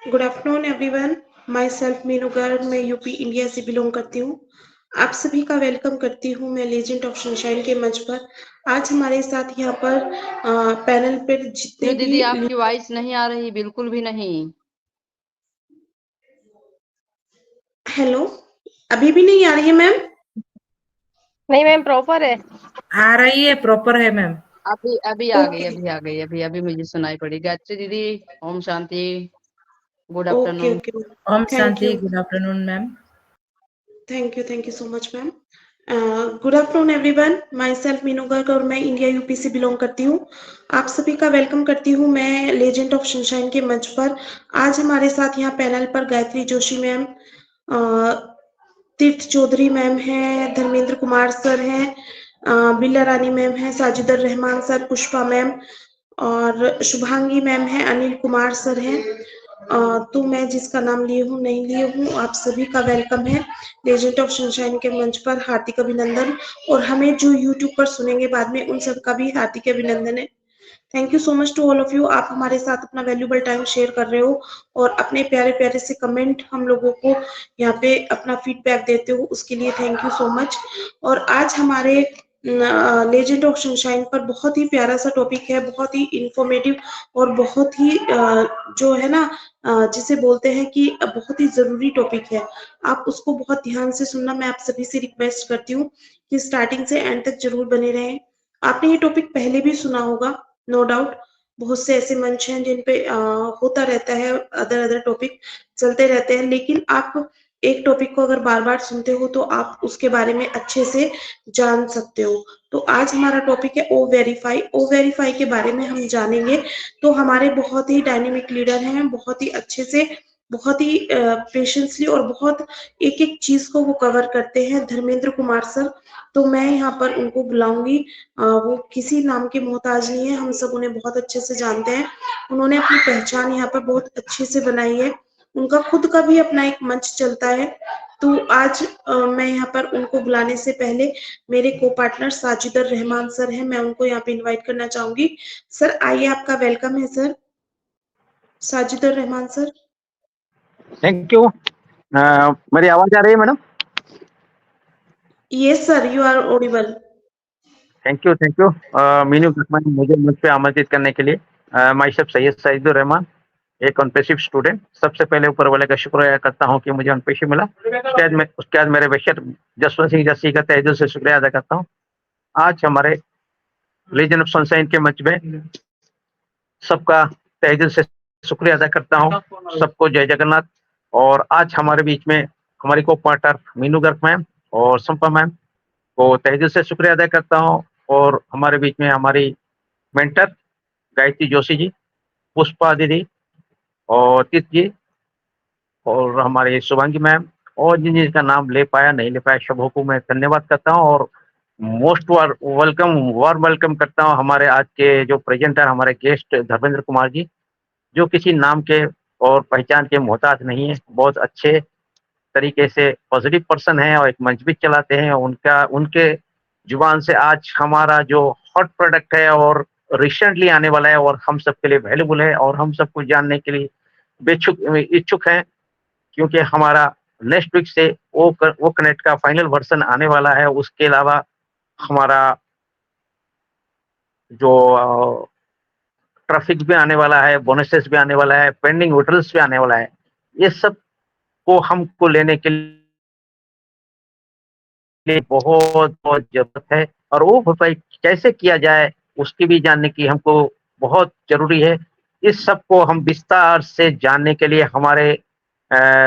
Good afternoon everyone, myself Meenu Garg, मैं UP India से belong करती हूँ। आप सभी का वेलकम करती हूँ मैं लेजेंड ऑफ सनशाइन के मंच पर। आज हमारे साथ यहाँ पर पैनल पर जितने भी दीदी आपकी वॉइस नहीं आ रही, बिल्कुल भी नहीं। हेलो, अभी भी नहीं आ रही है मैम? नहीं मैम, प्रॉपर है। आ रही है, प्रॉपर है मैम। अभी आ गई, अभी आ गई, अभी मुझे सुनाई पड़ी। Gayatri didi, Om Shanti, good okay afternoon. Okay, Om thank Shanti, you, good afternoon ma'am. Thank you so much ma'am. Good afternoon everyone, myself Meenu Garg और मैं इंडिया यूपी से बिलोंग करती हूँ। आप सभी का वेलकम करती हूँ मैं लेजेंड ऑफ सनशाइन के मंच पर। आज हमारे साथ यहाँ पैनल पर गायत्री जोशी मैम, तीर्थ चौधरी मैम हैं, धर्मेंद्र कुमार सर हैं, बिल्ला रानी मैम हैं, साजिदर रहमान सर, पुष्पा मैम और शुभांगी मैम हैं, अनिल कुमार सर हैं। तो मैं जिसका नाम लिए हूँ नहीं लिए हूँ, आप सभी का वेलकम है लेजेंड ऑफ सनशाइन के मंच पर। हार्दिक अभिनंदन। और हमें जो यूट्यूब पर सुनेंगे बाद में, उन सबका भी हार्दिक अभिनंदन है। Thank you so much to all of you. आप हमारे साथ अपना वैल्यूबल टाइम शेयर कर रहे हो और अपने प्यारे प्यारे से कमेंट हम लोगों को यहाँ पे अपना फीडबैक देते हो, उसके लिए थैंक यू सो मच। और आज हमारे लेजेंड ऑफ सनशाइन पर बहुत ही प्यारा सा टॉपिक है, बहुत ही इंफॉर्मेटिव और बहुत ही जो है ना, जिसे बोलते हैं कि बहुत ही जरूरी टॉपिक है। आप उसको बहुत ध्यान से सुनना, मैं आप सभी से रिक्वेस्ट करती हूँ कि स्टार्टिंग से एंड तक जरूर बने रहें। आपने ये टॉपिक पहले भी सुना होगा, नो डाउट। बहुत से ऐसे मंच हैं जिन पे होता रहता है, अदर टॉपिक चलते रहते हैं, लेकिन आप एक टॉपिक को अगर बार बार सुनते हो तो आप उसके बारे में अच्छे से जान सकते हो। तो आज हमारा टॉपिक है ओ वेरीफाई। ओ वेरीफाई के बारे में हम जानेंगे। तो हमारे बहुत ही डायनेमिक लीडर हैं, बहुत ही अच्छे से, बहुत ही पेशेंसली और बहुत एक एक चीज को वो कवर करते हैं, धर्मेंद्र कुमार सर। तो मैं यहाँ पर उनको बुलाऊंगी। वो किसी नाम के मोहताज नहीं है, हम सब उन्हें बहुत अच्छे से जानते हैं। उन्होंने अपनी पहचान यहाँ पर बहुत अच्छे से बनाई है। उनका खुद का भी अपना एक मंच चलता है। तो आज मैं यहाँ पर उनको बुलाने से पहले मेरे को पार्टनर साजिदर रहमान सर हैं, मैं उनको यहाँ पे इनवाइट करना चाहूंगी। सर आइए, आपका वेलकम है sir, Sajidur Rahman sir. Thank you. मेरी आवाज आ रही है madam? Yes sir, you are audible. Thank you Meenu Garg, मुझे मुझ पे आमंत्रित करने के लिए। माई सेल्फ सैयद साजिदुर रहमान, एक अनपेशिव स्टूडेंट। सबसे पहले ऊपर वाले का शुक्रिया करता हूँ कि मुझे अनपेशिव मिला। उसके बाद मेरे बेशर जसवंत सिंह जस्सी का तहे दिल से शुक्रिया अदा करता हूँ। आज हमारे लेजेंड ऑफ सनशाइन के मंच में सबका तहे दिल से शुक्रिया अदा करता हूँ। सबको जय जगन्नाथ। और आज हमारे बीच में हमारी को पार्टनर मीनू गर्ग मैम और संपा मैम को तहे दिल से शुक्रिया अदा करता हूँ। और हमारे बीच में हमारी मेंटर गायत्री जोशी जी, पुष्पा दीदी और तीर्थ जी और हमारे शुभांगी मैम और जिन जिनका नाम ले पाया नहीं ले पाया, सबों को मैं धन्यवाद करता हूँ। और मोस्ट वार वेलकम करता हूँ हमारे आज के जो प्रेजेंटर, हमारे गेस्ट धर्मेंद्र कुमार जी, जो किसी नाम के और पहचान के मोहताज नहीं है। बहुत अच्छे तरीके से पॉजिटिव पर्सन है और एक मंच भी चलाते हैं। उनके जुबान से आज हमारा जो हॉट प्रोडक्ट है और रिसेंटली आने वाला है और हम सबके लिए वैल्यूबल है और हम सबको जानने के लिए इच्छुक हैं, क्योंकि हमारा नेक्स्ट वीक से वो कनेक्ट का फाइनल वर्जन आने वाला है। उसके अलावा हमारा जो ट्रैफिक भी आने वाला है, बोनसेस भी आने वाला है, पेंडिंग होटल्स भी आने वाला है। ये सब को हमको लेने के लिए बहुत बहुत जरूरत है और वो भरपाई कैसे किया जाए उसकी भी जानने की हमको बहुत जरूरी है। इस सब को हम विस्तार से जानने के लिए हमारे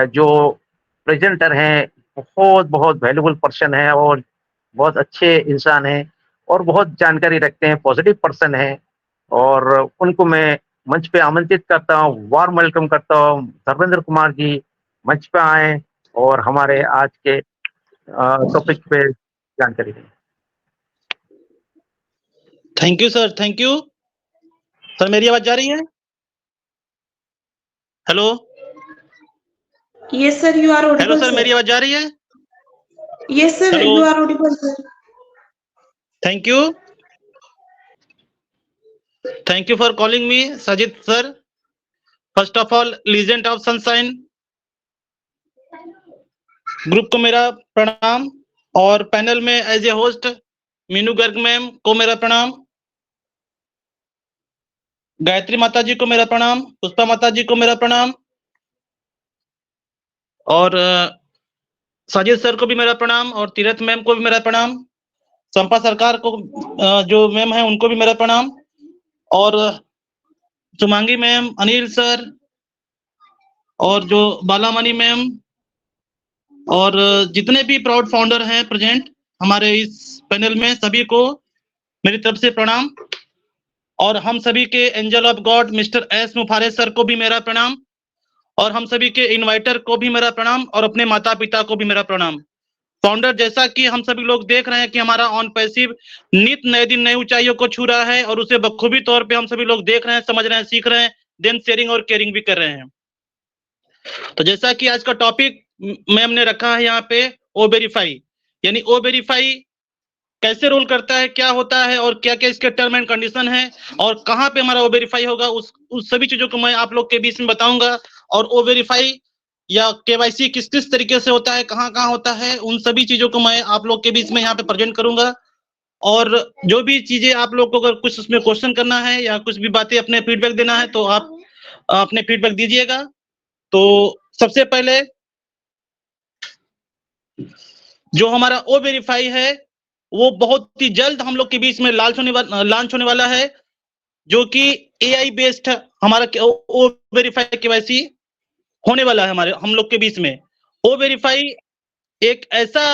जो प्रेजेंटर हैं बहुत बहुत वैल्यूबल पर्सन है और बहुत अच्छे इंसान हैं और बहुत जानकारी रखते हैं, पॉजिटिव पर्सन है। और उनको मैं मंच पे आमंत्रित करता हूँ, वार्म वेलकम करता हूँ। धर्मेंद्र कुमार जी मंच पे आए और हमारे आज के टॉपिक पे जानकारी दें। Thank you sir, thank you sir. मेरी आवाज जा रही है? Hello yes sir, you are hello audible sir, मेरी आवाज जा रही है? Yes sir, hello, you are audible sir. Thank you Thank you for calling me, Sajid sir. First of all, Legend of Sunshine group को मेरा प्रणाम और panel में as a host Meenu Garg ma'am को मेरा प्रणाम, गायत्री माता जी को मेरा प्रणाम, पुष्पा माता जी को मेरा प्रणाम और साजिद सर को भी मेरा प्रणाम और तीरथ मैम को भी मेरा प्रणाम, संपा सरकार को जो मैम है उनको भी मेरा प्रणाम और सुमांगी मैम, अनिल सर और जो बालामणि मैम और जितने भी प्राउड फाउंडर हैं प्रेजेंट हमारे इस पैनल में, सभी को मेरी तरफ से प्रणाम और हम सभी के angel of God mister S मुफारे sir को भी मेरा प्रणाम और हम सभी के इनवाइटर को भी मेरा प्रणाम और अपने माता पिता को भी मेरा प्रणाम। फाउंडर, जैसा कि हम सभी लोग देख रहे हैं कि हमारा ऑन पैसिव नित नए दिन नई ऊंचाइयों को छू रहा है और उसे बखूबी तौर पे हम सभी लोग देख रहे हैं, समझ रहे हैं, सीख रहे हैं, देन शेयरिंग और केयरिंग भी कर रहे हैं। तो जैसा कि आज का टॉपिक मैम ने रखा है यहाँ पे, ओ वेरीफाई, यानी ओ वेरीफाई कैसे रोल करता है, क्या होता है और क्या क्या इसके टर्म एंड कंडीशन है और कहाँ पे हमारा ओ वेरीफाई होगा, उस सभी चीजों को मैं आप लोग के बीच में बताऊंगा। और ओ वेरीफाई या केवाईसी किस किस तरीके से होता है, कहाँ कहाँ होता है, उन सभी चीजों को मैं आप लोग के बीच में यहाँ पे प्रेजेंट करूंगा। और जो भी चीजें आप लोग को अगर कुछ उसमें क्वेश्चन करना है या कुछ भी बातें अपने फीडबैक देना है तो आप अपने फीडबैक दीजिएगा। तो सबसे पहले जो हमारा ओ वेरीफाई है वो बहुत ही जल्द हम लोग के बीच में लॉन्च होने वाला है, जो कि एआई बेस्ड हमारा ओ वेरीफाई केवाईसी होने वाला है हम लोग के बीच में। ओ वेरीफाई एक ऐसा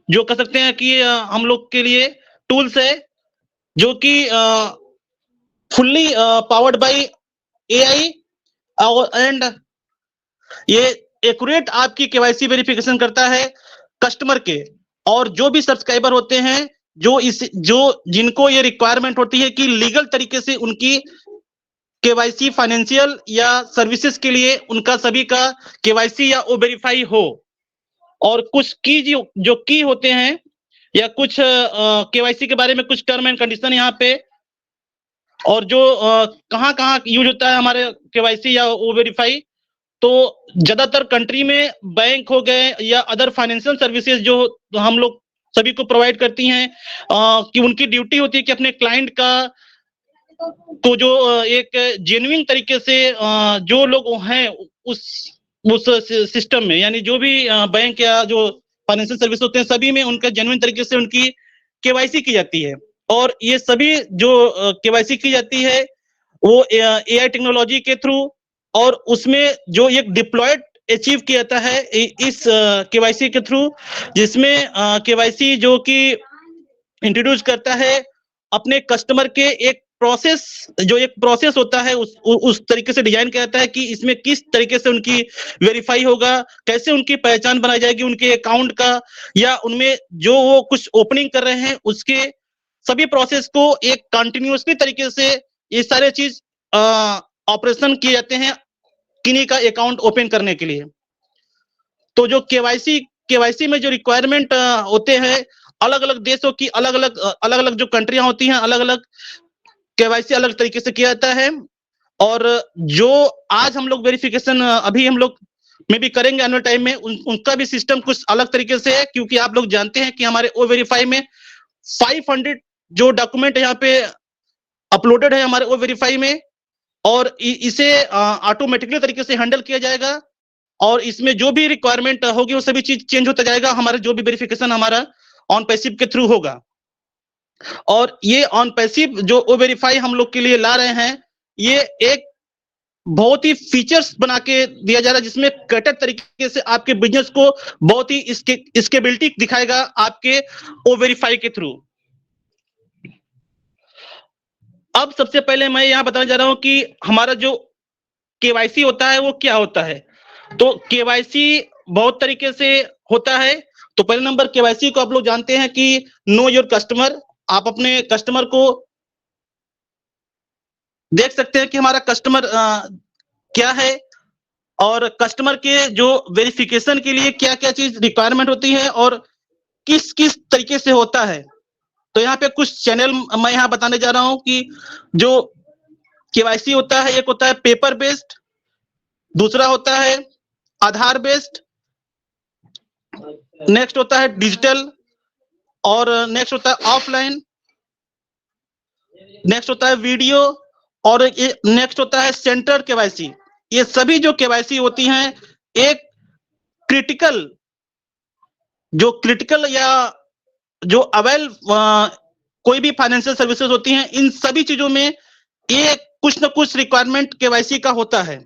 जो कह सकते हैं कि हम लोग के लिए टूल्स है जो कि fully powered by AI and ये एक्यूरेट आपकी केवाईसी वेरिफिकेशन करता है कस्टमर के, और जो भी सब्सक्राइबर होते हैं जो जिनको ये रिक्वायरमेंट होती है कि लीगल तरीके से उनकी केवाईसी फाइनेंशियल या सर्विसेज के लिए उनका सभी का केवाईसी या ओ वेरीफाई हो, और कुछ की जो की होते हैं या कुछ केवाईसी के बारे में कुछ टर्म एंड कंडीशन यहाँ पे, और जो कहाँ कहाँ यूज होता है हमारे केवाईसी या ओ वेरीफाई। तो ज्यादातर कंट्री में बैंक हो गए या अदर फाइनेंशियल सर्विसेज जो हम लोग सभी को प्रोवाइड करती हैं कि उनकी ड्यूटी होती है कि अपने क्लाइंट का को जो एक जेन्युइन तरीके से जो लोग हैं उस सिस्टम में, यानी जो भी बैंक या जो फाइनेंशियल सर्विस होते हैं सभी में उनका जेन्युइन तरीके से उनकी केवाईसी की जाती है। और ये सभी जो केवाईसी की जाती है वो एआई टेक्नोलॉजी के थ्रू, और उसमें जो एक डिप्लॉयड अचीव किया जाता है इस केवाईसी के थ्रू, जिसमें केवाईसी जो कि इंट्रोड्यूस करता है अपने कस्टमर के एक प्रोसेस होता है उस तरीके से डिजाइन किया जाता है कि इसमें किस तरीके से उनकी वेरीफाई होगा, कैसे उनकी पहचान बनाई जाएगी उनके अकाउंट का, या उनमें जो वो कुछ ओपनिंग कर रहे हैं उसके सभी प्रोसेस को एक कंटिन्यूअसली तरीके से ये सारे चीज ऑपरेशन किए जाते हैं किन्हीं का अकाउंट ओपन करने के लिए। तो जो केवाईसी में जो रिक्वायरमेंट होते हैं अलग अलग देशों की अलग अलग जो कंट्रियां होती हैं अलग अलग केवाईसी अलग तरीके से किया जाता है। और जो आज हम लोग वेरिफिकेशन अभी हम लोग में भी करेंगे आने टाइम में उनका भी सिस्टम कुछ अलग तरीके से है, क्योंकि आप लोग जानते हैं कि हमारे ओ वेरीफाई में 500 जो डॉक्यूमेंट यहाँ पे अपलोडेड है हमारे ओ वेरीफाई में, और इसे ऑटोमेटिकली तरीके से हैंडल किया जाएगा और इसमें जो भी रिक्वायरमेंट होगी वो सभी चीज चेंज होता जाएगा हमारे जो भी वेरिफिकेशन हमारा ऑन पैसिव के थ्रू होगा। और ये ऑन पैसिव जो ओ वेरीफाई हम लोग के लिए ला रहे हैं ये एक बहुत ही फीचर्स बना के दिया जा रहा है जिसमें कटर तरीके से आपके बिजनेस को बहुत ही स्केलेबिलिटी दिखाएगा आपके ओ वेरीफाई के थ्रू। अब सबसे पहले मैं यहां बताने जा रहा हूं कि हमारा जो केवाईसी होता है वो क्या होता है। तो केवाईसी बहुत तरीके से होता है। तो पहले नंबर केवाईसी को आप लोग जानते हैं कि नो योर कस्टमर। आप अपने कस्टमर को देख सकते हैं कि हमारा कस्टमर क्या है और कस्टमर के जो वेरिफिकेशन के लिए क्या क्या चीज रिक्वायरमेंट होती है और किस किस तरीके से होता है। तो यहाँ पे कुछ चैनल मैं यहाँ बताने जा रहा हूँ कि जो केवाईसी होता है, एक होता है पेपर बेस्ड, दूसरा होता है आधार बेस्ड, नेक्स्ट होता है डिजिटल, और नेक्स्ट होता है ऑफलाइन, नेक्स्ट होता है वीडियो, और नेक्स्ट होता है सेंटर केवाईसी। ये सभी जो केवाईसी होती हैं एक क्रिटिकल या जो अवेल कोई भी फाइनेंशियल सर्विसेज होती हैं, इन सभी चीजों में ये कुछ न कुछ रिक्वायरमेंट केवाईसी का होता है।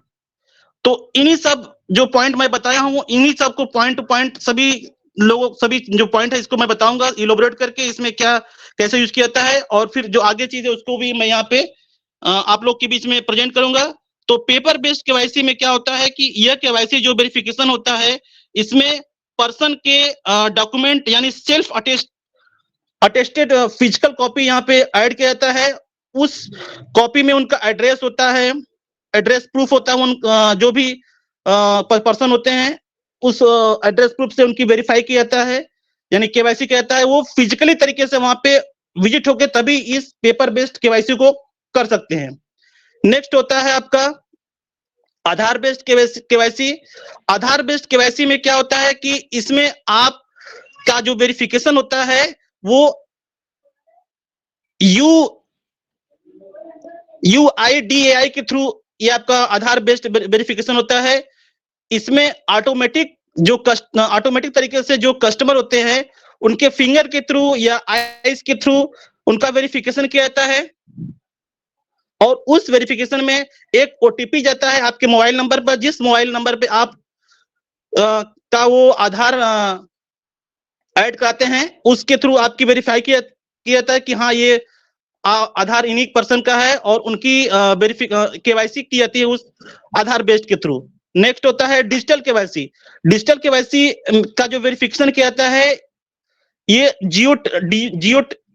तो इन्हीं सब जो पॉइंट मैं बताया हूँ, इन्हीं सब को पॉइंट टू पॉइंट सभी जो पॉइंट है इसको मैं बताऊंगा इलोबरेट करके, इसमें क्या कैसे यूज किया जाता है, और फिर जो आगे चीज है उसको भी मैं यहाँ पे आप लोग के बीच में प्रेजेंट करूंगा। तो पेपर बेस्ड केवाईसी में क्या होता है कि यह केवाईसी जो वेरिफिकेशन होता है, इसमें पर्सन के डॉक्यूमेंट यानी सेल्फ अटेस्टेड फिजिकल कॉपी यहाँ पे ऐड किया जाता है। उस कॉपी में उनका एड्रेस होता है, एड्रेस प्रूफ होता है, उन जो भी पर्सन होते हैं उस एड्रेस प्रूफ से उनकी वेरीफाई किया जाता है, यानी केवाईसी किया जाता है। वो फिजिकली तरीके से वहां पे विजिट होके तभी इस पेपर बेस्ड केवाईसी को कर सकते हैं। नेक्स्ट होता है आपका आधार बेस्ड केवाईसी। आधार बेस्ड केवाईसी में क्या होता है कि इसमें आप का जो वेरिफिकेशन होता है वो UIDAI के थ्रू ये आपका आधार बेस्ड वेरिफिकेशन होता है। इसमें ऑटोमेटिक तरीके से जो कस्टमर होते हैं उनके फिंगर के थ्रू या आईज के थ्रू उनका वेरिफिकेशन किया जाता है, और उस वेरिफिकेशन में एक ओटीपी जाता है आपके मोबाइल नंबर पर। जिस मोबाइल नंबर पे आप का वो आधार ऐड कराते हैं उसके थ्रू आपकी वेरीफाई किया जाता है कि हाँ ये आधार इन्हीं पर्सन का है, और उनकी केवाईसी की जाती है उस आधार बेस्ड के थ्रू। नेक्स्ट होता है डिजिटल केवाईसी। डिजिटल केवाईसी का जो वेरिफिकेशन किया जाता है ये जियो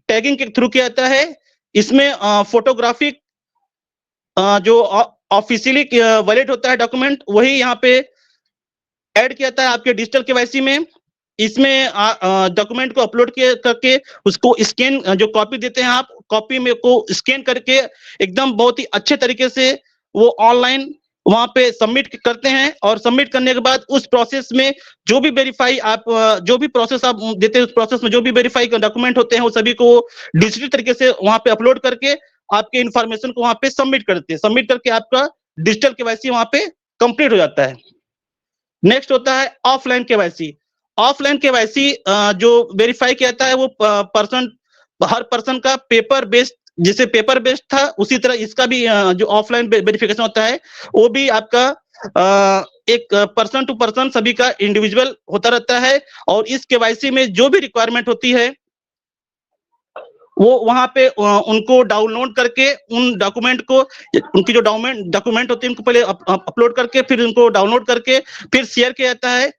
टैगिंग के थ्रू किया जाता है। इसमें फोटोग्राफिक जो ऑफिशियली वैलिड होता है डॉक्यूमेंट वही यहाँ पे ऐड किया जाता है आपके डिजिटल केवाईसी में। इसमें डॉक्यूमेंट को अपलोड करके उसको स्कैन, जो कॉपी देते हैं आप, कॉपी में को स्कैन करके एकदम बहुत ही अच्छे तरीके से वो ऑनलाइन वहां पे सबमिट करते हैं, और सबमिट करने के बाद उस प्रोसेस में जो भी वेरीफाई आप जो भी प्रोसेस आप देते हैं उस प्रोसेस में जो भी वेरीफाई डॉक्यूमेंट होते हैं वो सभी को डिजिटल तरीके से वहां पे अपलोड करके आपके इंफॉर्मेशन को वहां पे सबमिट करते हैं। सबमिट करके आपका डिजिटल केवाईसी वहां पे कंप्लीट हो जाता है। नेक्स्ट होता है ऑफलाइन केवाईसी। ऑफलाइन केवाईसी जो वेरीफाई किया जाता है वो हर पर्सन का पेपर बेस्ड, जिसे पेपर बेस्ड था उसी तरह इसका भी जो ऑफलाइन वेरिफिकेशन होता है वो भी आपका एक पर्सन टू पर्सन सभी का इंडिविजुअल होता रहता है। और इस केवाईसी में जो भी रिक्वायरमेंट होती है वो वहां पे उनको डाउनलोड करके उन डॉक्यूमेंट को, उनकी जो डॉक्यूमेंट होते हैं उनको पहले अपलोड करके फिर उनको डाउनलोड करके फिर शेयर किया जाता है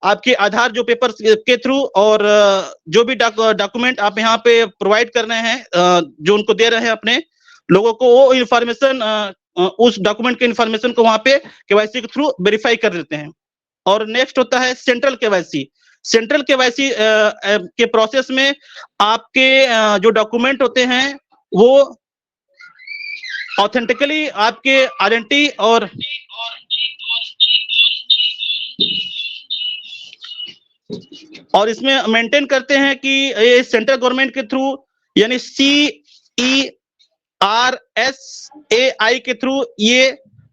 आपके आधार जो पेपर के थ्रू। और जो भी डॉक्यूमेंट आप यहाँ पे प्रोवाइड कर रहे हैं, जो उनको दे रहे हैं अपने लोगों को, वो इंफॉर्मेशन उस डॉक्यूमेंट के इंफॉर्मेशन को वहां पे केवाईसी के थ्रू वेरीफाई कर देते हैं। और नेक्स्ट होता है सेंट्रल केवाईसी। सेंट्रल केवाईसी के प्रोसेस में आपके जो डॉक्यूमेंट होते हैं वो ऑथेंटिकली आपके आइडेंटिटी और इसमें मेंटेन करते हैं कि ये सेंट्रल गवर्नमेंट के थ्रू यानी CERSAI के थ्रू ये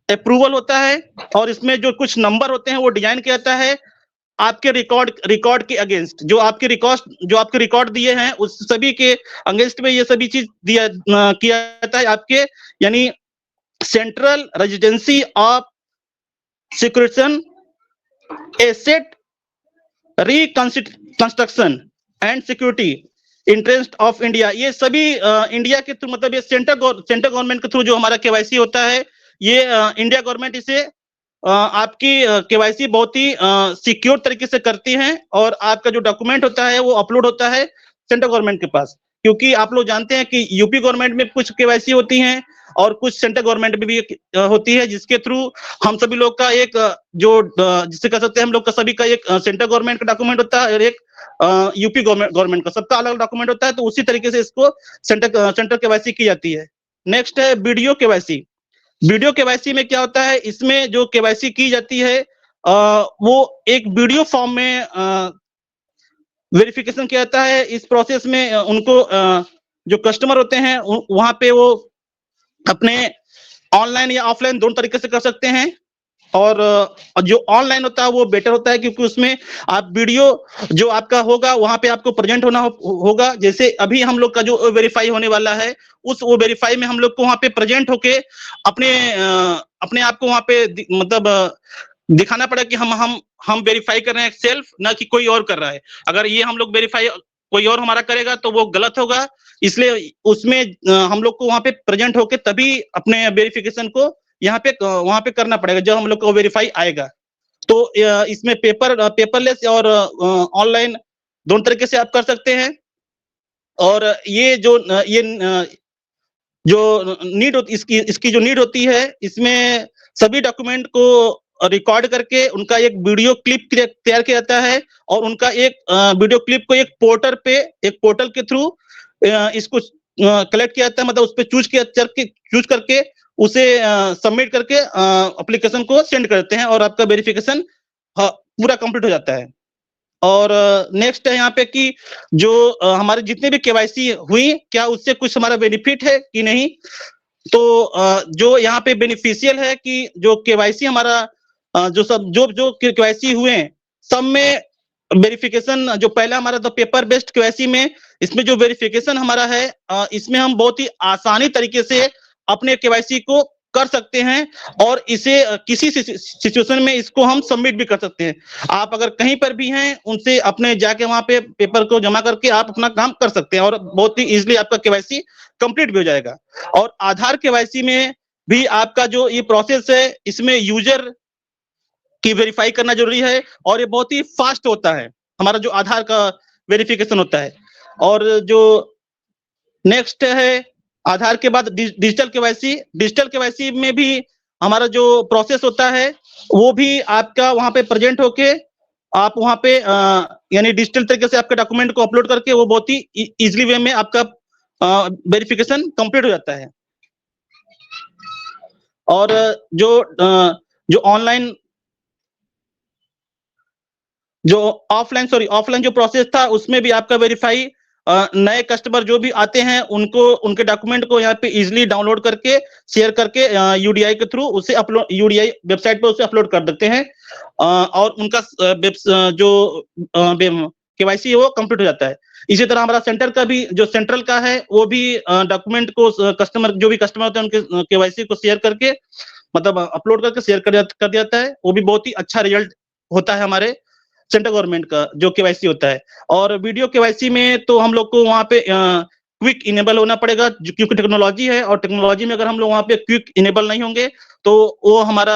अप्रूवल होता है। और इसमें जो कुछ नंबर होते हैं वो डिजाइन किया जाता है आपके रिकॉर्ड के अगेंस्ट, जो आपके रिकॉर्ड दिए हैं उस सभी के अगेंस्ट में ये सभी चीज किया जाता है आपके, यानी central residency of security asset reconstruction and security interest of India, ये सभी इंडिया के थ्रू, मतलब ये सेंट्रल गवर्नमेंट के थ्रू जो हमारा केवाईसी होता है ये इंडिया गवर्नमेंट इसे आपकी केवाईसी बहुत ही सिक्योर तरीके से करती है, और आपका जो डॉक्यूमेंट होता है वो अपलोड होता है सेंट्रल गवर्नमेंट के पास। क्योंकि आप लोग जानते हैं कि यूपी गवर्नमेंट में कुछ केवाईसी होती हैं और कुछ सेंट्रल गवर्नमेंट में भी होती है, जिसके थ्रू हम सभी लोग का एक जिससे कह सकते हैं हम लोग का सभी का एक सेंट्रल गवर्नमेंट का डॉक्यूमेंट होता है और एक यूपी गवर्नमेंट का, सबका अलग डॉक्यूमेंट होता है। तो उसी तरीके से इसको सेंट्रल केवाईसी की जाती है। नेक्स्ट है वीडियो केवाईसी। वीडियो केवाईसी में क्या होता है, इसमें जो केवाईसी की जाती है वो एक वीडियो फॉर्म में वेरिफिकेशन किया जाता है। इस प्रोसेस में उनको जो कस्टमर होते हैं वहां पे वो अपने ऑनलाइन या ऑफलाइन दोनों तरीके से कर सकते हैं, और जो ऑनलाइन होता है वो बेटर होता है, क्योंकि उसमें आप वीडियो जो आपका होगा वहां पे आपको प्रेजेंट होना होगा। जैसे अभी हम लोग का जो वेरीफाई होने वाला है, उस वो वेरीफाई में हम लोग को वहां पे प्रेजेंट होके अपने आप को वहां पे मतलब दिखाना पड़ेगा कि हम वेरीफाई कर रहे हैं सेल्फ, ना कि कोई और कर रहा है। अगर ये हम लोग वेरीफाई कोई और हमारा करेगा तो वो गलत होगा, इसलिए उसमें हम लोग को वहां पे प्रेजेंट होके तभी अपने वेरिफिकेशन को वहां पे करना पड़ेगा जब हम लोग को वेरीफाई आएगा। तो इसमें पेपरलेस और ऑनलाइन दोनों तरीके से आप कर सकते हैं। और ये जो नीड इसकी जो नीड होती है, इसमें सभी डॉक्यूमेंट को रिकॉर्ड करके उनका एक वीडियो क्लिप तैयार किया जाता है, और उनका एक वीडियो क्लिप को एक पोर्टल के थ्रू इसको कलेक्ट किया जाता है, मतलब उस पर चूज करके उसे सबमिट करके एप्लीकेशन को सेंड करते हैं और आपका वेरिफिकेशन पूरा कंप्लीट हो जाता है। और नेक्स्ट है यहाँ पे कि जो हमारे जितने भी केवाईसी हुई, क्या उससे कुछ हमारा बेनिफिट है कि नहीं। तो जो यहाँ पे बेनिफिशियल है कि जो केवाईसी हमारा जो केवाईसी हुए सब में वेरिफिकेशन, जो पहला हमारा तो पेपर बेस्ड केवाईसी में, इसमें जो वेरिफिकेशन हमारा है इसमें हम बहुत ही आसानी तरीके से अपने केवाईसी को कर सकते हैं, और इसे किसी सिचुएशन में इसको हम सबमिट भी कर सकते हैं। आप अगर कहीं पर भी हैं, उनसे अपने जाके वहां पे पेपर को जमा करके आप अपना काम कर सकते हैं, और बहुत ही इजीली आपका केवाईसी कंप्लीट भी हो जाएगा। और आधार केवाईसी में भी आपका जो ये प्रोसेस है, इसमें यूजर की वेरीफाई करना जरूरी है, और ये बहुत ही फास्ट होता है हमारा जो आधार का वेरिफिकेशन होता है। और जो नेक्स्ट है आधार के बाद डिजिटल केवाईसी में भी हमारा जो प्रोसेस होता है वो भी आपका वहां पे प्रेजेंट होके आप वहां पे यानी डिजिटल तरीके से आपके डॉक्यूमेंट को अपलोड करके वो बहुत ही इजीली वे में आपका वेरिफिकेशन कंप्लीट हो जाता है। और जो ऑनलाइन ऑफलाइन जो प्रोसेस था, उसमें भी आपका वेरीफाई नए कस्टमर जो भी आते हैं उनके डॉक्यूमेंट को यहाँ पे इजीली डाउनलोड करके शेयर करके यूडीआई के थ्रू उसे अपलोड, यूडीआई वेबसाइट पे उसे अपलोड कर देते हैं, और उनका जो केवाईसी है वो कंप्लीट हो जाता है। इसी तरह हमारा सेंटर का भी, जो सेंट्रल का है, वो भी डॉक्यूमेंट को जो भी कस्टमर होते हैं उनके केवाईसी को शेयर करके, मतलब अपलोड करके शेयर कर जाता है। वो भी बहुत ही अच्छा रिजल्ट होता है हमारे सेंट्रल गवर्नमेंट का जो केवाईसी होता है। और वीडियो केवाईसी में तो हम लोग को वहां पे क्विक इनेबल होना पड़ेगा, क्योंकि टेक्नोलॉजी है, और टेक्नोलॉजी में अगर हम लोग वहां पे क्विक इनेबल नहीं होंगे तो वो हमारा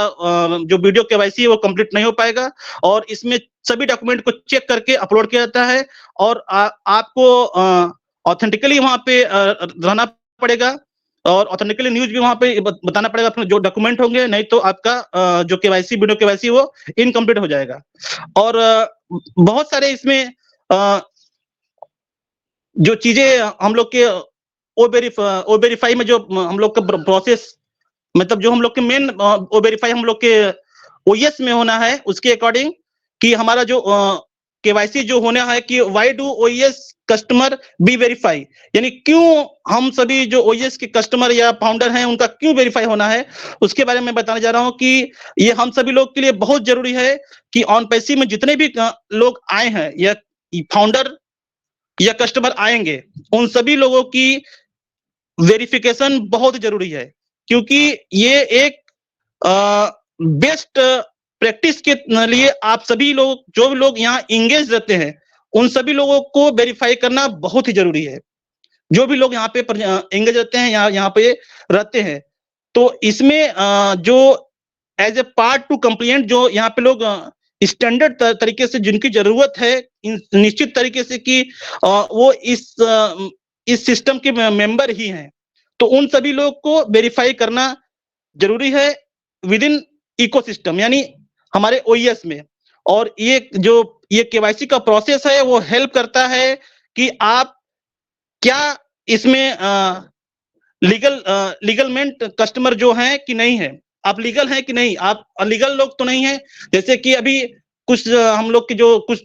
जो वीडियो केवाईसी है वो कंप्लीट नहीं हो पाएगा। और इसमें सभी डॉक्यूमेंट को चेक करके अपलोड किया जाता है, और आपको ऑथेंटिकली वहां पे रहना पड़ेगा, और ऑथेंटिकली न्यूज भी वहां पे बताना पड़ेगा अपने जो डॉक्यूमेंट होंगे, नहीं तो आपका जो केवाईसी, वीडियो केवाईसी वो इनकम्प्लीट हो जाएगा। और बहुत सारे इसमें जो चीजें हम लोग के ओ वेरीफाई में जो हम लोग का प्रोसेस, मतलब जो हम लोग के मेन ओ वेरीफाई हम लोग के ओएस में होना है, उसके अकॉर्डिंग कि हमारा जो केवाईसी जो होना है कि why do us customer be verify, यानी क्यों हम सभी जो ओएस के कस्टमर या फाउंडर हैं उनका क्यों वेरीफाई होना है, उसके बारे में बताने जा रहा हूं कि ये हम सभी लोग के लिए बहुत जरूरी है कि ऑन पैसी में जितने भी लोग आए हैं या फाउंडर या कस्टमर आएंगे, उन सभी लोगों की वेरिफिकेशन बहुत जरूरी है, क्योंकि ये एक बेस्ट प्रैक्टिस के लिए आप सभी लोग, जो भी लोग यहाँ इंगेज रहते हैं, उन सभी लोगों को वेरीफाई करना बहुत ही जरूरी है। जो भी लोग यहाँ पे इंगेज रहते हैं, यहाँ पे रहते हैं, तो इसमें जो as a part to complaint जो यहाँ पे लोग स्टैंडर्ड तरीके से जिनकी जरूरत है निश्चित तरीके से कि वो इस इस सिस्टम के मेंबर ही हैं, तो उन सभी लोग को वेरीफाई करना जरूरी है विद इन इकोसिस्टम, यानी हमारे ओईएस में। और ये केवाईसी का प्रोसेस है, वो हेल्प करता है कि आप क्या इसमें लीगलमेंट कस्टमर जो हैं कि नहीं है, आप लीगल हैं कि नहीं, आप अलीगल लोग तो नहीं है। जैसे कि अभी कुछ हम लोग के जो कुछ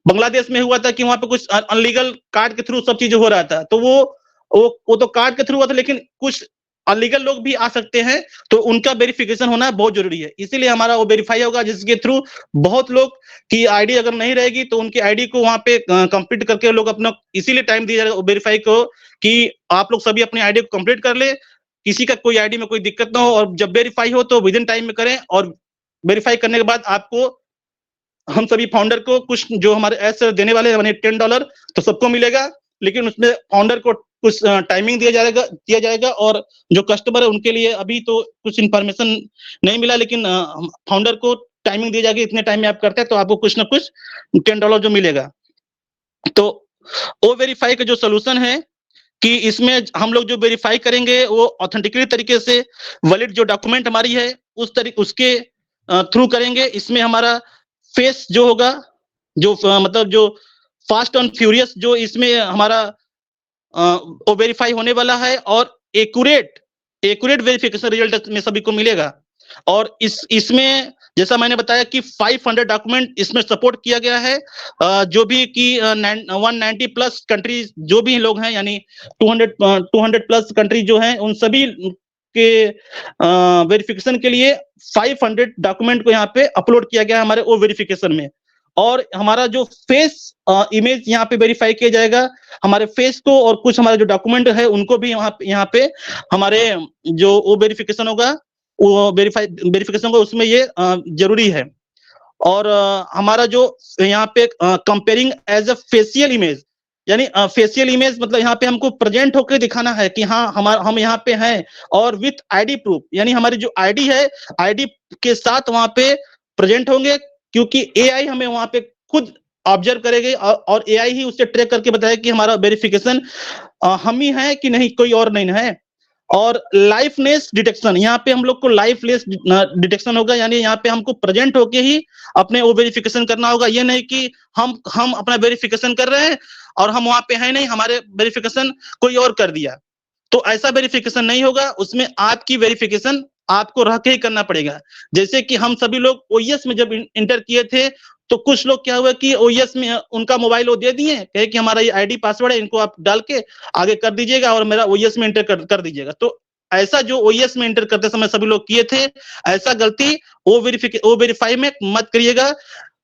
बांग्लादेश में हुआ था कि वहां पे कुछ अनलीगल कार्ड के थ्रू सब चीजें हो रहा था, तो वो तो कार्ड के थ्रू हुआ था, लेकिन कुछ अनलीगल लोग भी आ सकते हैं, तो उनका वेरिफिकेशन होना बहुत जरूरी है। इसीलिए हमारा वो वेरीफाई होगा, जिसके थ्रू बहुत लोग की आईडी अगर नहीं रहेगी तो उनकी आईडी को वहां पे कंप्लीट करके लोग अपना, इसीलिए टाइम दिया जाएगा वेरीफाई को कि आप लोग सभी अपनी आईडी को कंप्लीट कर ले, किसी का कोई आईडी में कोई दिक्कत ना हो, और जब वेरीफाई हो तो विद इन टाइम में करें। और वेरीफाई करने के बाद आपको, हम सभी फाउंडर को कुछ जो हमारे ऐसे देने वाले हैं $10 तो सबको मिलेगा, लेकिन उसमें फाउंडर को कुछ टाइमिंग दिया जाएगा। और जो कस्टमर है उनके लिए अभी तो कुछ इंफॉर्मेशन नहीं मिला, लेकिन फाउंडर को टाइमिंग दी जाएगी, इतने टाइम में आप करते हैं तो आपको कुछ ना कुछ $10 जो मिलेगा। तो ओ वेरीफाई का जो सोल्यूशन है कि इसमें हम लोग जो वेरीफाई करेंगे वो ऑथेंटिकेटेड तरीके से वैलिड जो डॉक्यूमेंट हमारी है उसके थ्रू करेंगे। इसमें हमारा फेस जो होगा, जो मतलब जो फास्ट एंड फ्यूरियस जो इसमें हमारा वो वेरीफाई होने वाला है, और एक्यूरेट वेरिफिकेशन रिजल्ट में सभी को मिलेगा। और इसमें जैसा मैंने बताया कि 500 डॉक्यूमेंट इसमें सपोर्ट किया गया है, जो भी कि 190 प्लस कंट्रीज जो भी लोग हैं, यानी 200 प्लस कंट्री जो हैं, उन सभी के वेरिफिकेशन के लिए 500 डॉक्यूमेंट को यहाँ पे अपलोड किया गया है हमारे वो वेरिफिकेशन में। और हमारा जो फेस इमेज यहाँ पे वेरीफाई किया जाएगा, हमारे फेस को, और कुछ हमारे जो डॉक्यूमेंट है उनको भी यहाँ पे हमारे जो वो वेरिफिकेशन होगा, वो वेरिफिकेशन को उसमें ये जरूरी है। और हमारा जो यहाँ पे comparing as a facial image, यानी फेशियल इमेज मतलब यहाँ पे हमको प्रेजेंट होकर दिखाना है कि हाँ हम यहाँ पे हैं, और विथ आईडी प्रूफ, यानी हमारी जो आईडी है, आईडी के साथ वहां पे प्रेजेंट होंगे, क्योंकि एआई हमें वहां पे खुद ऑब्जर्व करेगी, और एआई ही उससे ट्रैक करके बताएगा कि हमारा वेरिफिकेशन हम ही है कि नहीं, कोई और नहीं है। और लाइफनेस डिटेक्शन, यहाँ पे हम लोग को लाइफलेस डिटेक्शन होगा, यानी यहाँ पे हमको प्रेजेंट होके ही अपने वो वेरिफिकेशन करना होगा। ये नहीं कि हम अपना वेरिफिकेशन कर रहे हैं और हम वहां पे हैं नहीं, हमारे वेरिफिकेशन कोई और कर दिया, तो ऐसा वेरिफिकेशन नहीं होगा। उसमें आपकी वेरिफिकेशन आपको रह के ही करना पड़ेगा। जैसे कि हम सभी लोग ओईएस में जब इंटर किए थे, तो कुछ लोग क्या हुआ कि ओईएस में उनका मोबाइल वो दे दिए, कहे कि हमारा ये आईडी पासवर्ड है, इनको आप डाल के आगे कर दीजिएगा और मेरा ओईएस में इंटर कर दीजिएगा। तो ऐसा जो ओईएस में इंटर करते समय सभी लोग किए थे, ऐसा गलती ओ वेरीफाई में मत करिएगा।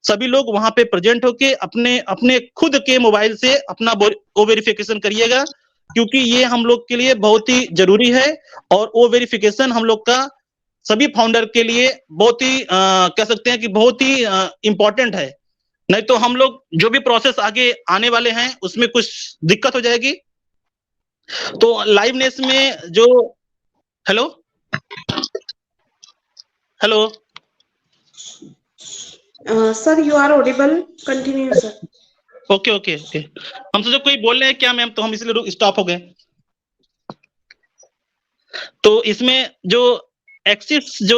सभी लोग वहां पे प्रेजेंट होके अपने खुद के मोबाइल से अपना ओ वेरिफिकेशन करिएगा, क्योंकि ये हम लोग के लिए बहुत ही जरूरी है। और वो वेरिफिकेशन हम लोग का सभी फाउंडर के लिए बहुत ही कह सकते हैं कि बहुत ही इंपॉर्टेंट है, नहीं तो हम लोग जो भी प्रोसेस आगे आने वाले हैं उसमें कुछ दिक्कत हो जाएगी। तो लाइवनेस में जो hello sir, you are audible, continue sir. Okay. हम सोचे कोई बोल रहे हैं क्या मैम, तो हम इसलिए स्टॉप हो गए। तो इसमें जो एक्सिस जो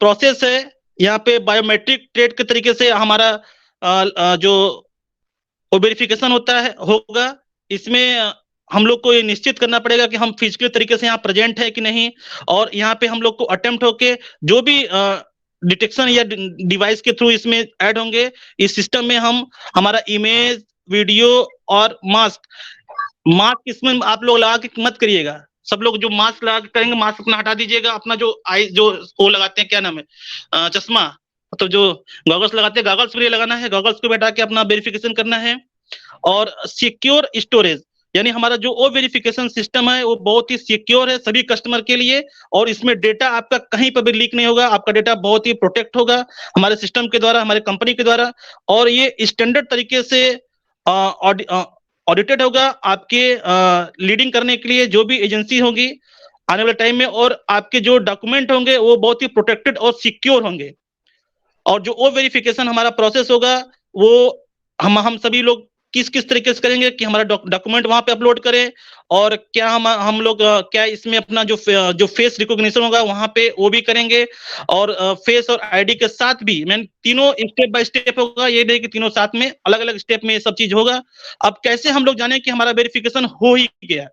प्रोसेस है, यहाँ पे बायोमेट्रिक ट्रेड के तरीके से हमारा जो वेरिफिकेशन होगा। इसमें हम लोग को ये निश्चित करना पड़ेगा कि हम फिजिकल तरीके से यहाँ प्रेजेंट है कि नहीं, और यहाँ पे हम लोग को अटेम्प्ट होके जो भी डिटेक्शन या डिवाइस के थ्रू इसमें ऐड होंगे, इस सिस्टम में हम हमारा इमेज, वीडियो और मास्क इसमें आप लोग लगा के मत करिएगा। सब लोग जो मास्क लगा के करेंगे, मास्क अपना हटा दीजिएगा। अपना जो जो वो लगाते हैं, क्या नाम है, चश्मा, तो जो गॉगल्स लगाते हैं, गॉगल्स भी लगाना है, गॉगल्स को बैठा के अपना वेरिफिकेशन करना है। और सिक्योर स्टोरेज, यानी हमारा जो ओ वेरिफिकेशन सिस्टम है वो बहुत ही सिक्योर है सभी कस्टमर के लिए, और इसमें डेटा आपका कहीं पर भी लीक नहीं होगा। आपका डेटा बहुत ही प्रोटेक्ट होगा हमारे सिस्टम के द्वारा, हमारे कंपनी के द्वारा, और ये स्टैंडर्ड तरीके से ऑडिटेड होगा आपके लीडिंग करने के लिए जो भी एजेंसी होगी आने वाले टाइम में, और आपके जो डॉक्यूमेंट होंगे वो बहुत ही प्रोटेक्टेड और सिक्योर होंगे। और जो ओ वेरिफिकेशन हमारा प्रोसेस होगा वो हम सभी लोग किस किस तरीके से करेंगे कि हमारा डॉक्यूमेंट वहां पे अपलोड करें, और क्या हम लोग क्या इसमें अपना जो फेस रिकॉग्निशन होगा वहां पे वो भी करेंगे, और फेस और आईडी के साथ भी मैं तीनों स्टेप बाय स्टेप होगा, ये नहीं कि तीनों साथ में अलग अलग स्टेप में ये सब चीज होगा। अब कैसे हम लोग जाने कि हमारा वेरिफिकेशन हो ही गया,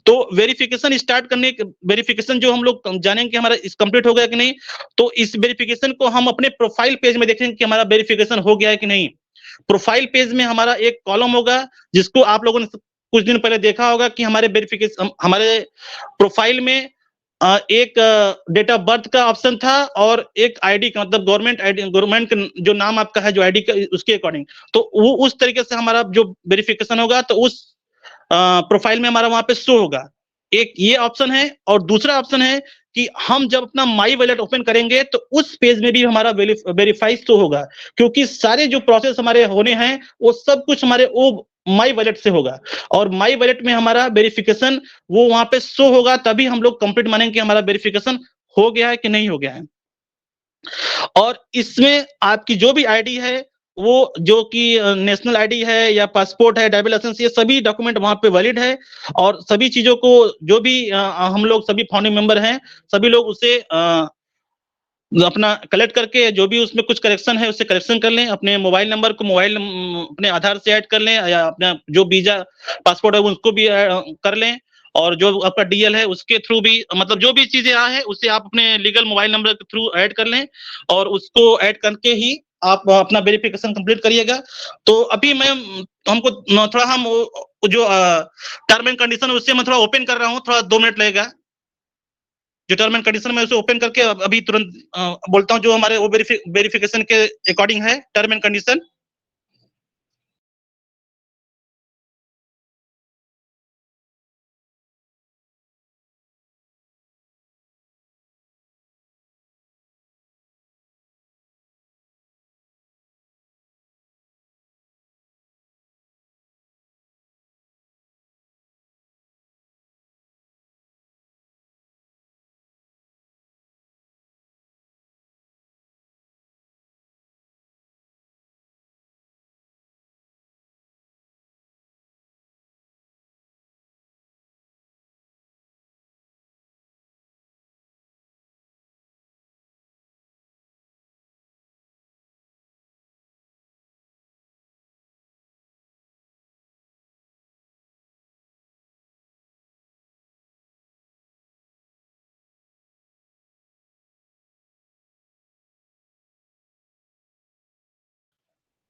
तो वेरिफिकेशन स्टार्ट करने वेरिफिकेशन जो हम लोग जानेंगे कि हमारा इस कंप्लीट हो गया कि नहीं, तो इस वेरिफिकेशन को हम अपने प्रोफाइल पेज में देखेंगे कि हमारा वेरिफिकेशन हो गया है कि नहीं। प्रोफाइल पेज में हमारा एक कॉलम होगा जिसको आप लोगों ने कुछ दिन पहले देखा होगा कि हमारे वेरिफिकेशन हमारे प्रोफाइल में एक डेट ऑफ बर्थ का ऑप्शन था और एक आईडी का, मतलब गवर्नमेंट जो नाम आपका है जो आईडी का उसके अकॉर्डिंग, तो वो उस तरीके से हमारा जो वेरिफिकेशन होगा तो उस प्रोफाइल में हमारा वहां पे शो होगा। एक ये ऑप्शन है, और दूसरा ऑप्शन है कि हम जब अपना माई वॉलेट ओपन करेंगे तो उस पेज में भी हमारा वेरीफाई शो होगा, क्योंकि सारे जो प्रोसेस हमारे होने हैं वो सब कुछ हमारे वो माई वॉलेट से होगा, और माई वॉलेट में हमारा वेरिफिकेशन वो वहां पे शो होगा, तभी हम लोग कंप्लीट मानेंगे कि हमारा वेरिफिकेशन हो गया है कि नहीं हो गया है। और इसमें आपकी जो भी आईडी है, वो जो कि नेशनल आईडी है या पासपोर्ट है, ड्राइविंग लाइसेंस, ये सभी डॉक्यूमेंट वहां पे वैलिड है, और सभी चीजों को जो भी हम लोग सभी फाउंडिंग मेंबर हैं सभी लोग उसे अपना कलेक्ट करके जो भी उसमें कुछ करेक्शन है उससे करेक्शन कर लें, अपने मोबाइल नंबर को अपने आधार से ऐड कर लें, या अपना जो वीजा पासपोर्ट है उसको भी कर लें, और जो आपका डीएल है उसके थ्रू भी, मतलब जो भी चीजें आ है उसे आप अपने लीगल मोबाइल नंबर के थ्रू ऐड कर लें, और उसको ऐड करके ही आप अपना वेरिफिकेशन कंप्लीट करिएगा। तो अभी मैं हमको थोड़ा हम जो टर्म एंड कंडीशन है उससे मैं थोड़ा ओपन कर रहा हूँ, थोड़ा 2 मिनट लगेगा। जो टर्म एंड कंडीशन में उसे ओपन करके अभी तुरंत बोलता हूँ जो हमारे वो वेरिफिकेशन के अकॉर्डिंग है term and condition.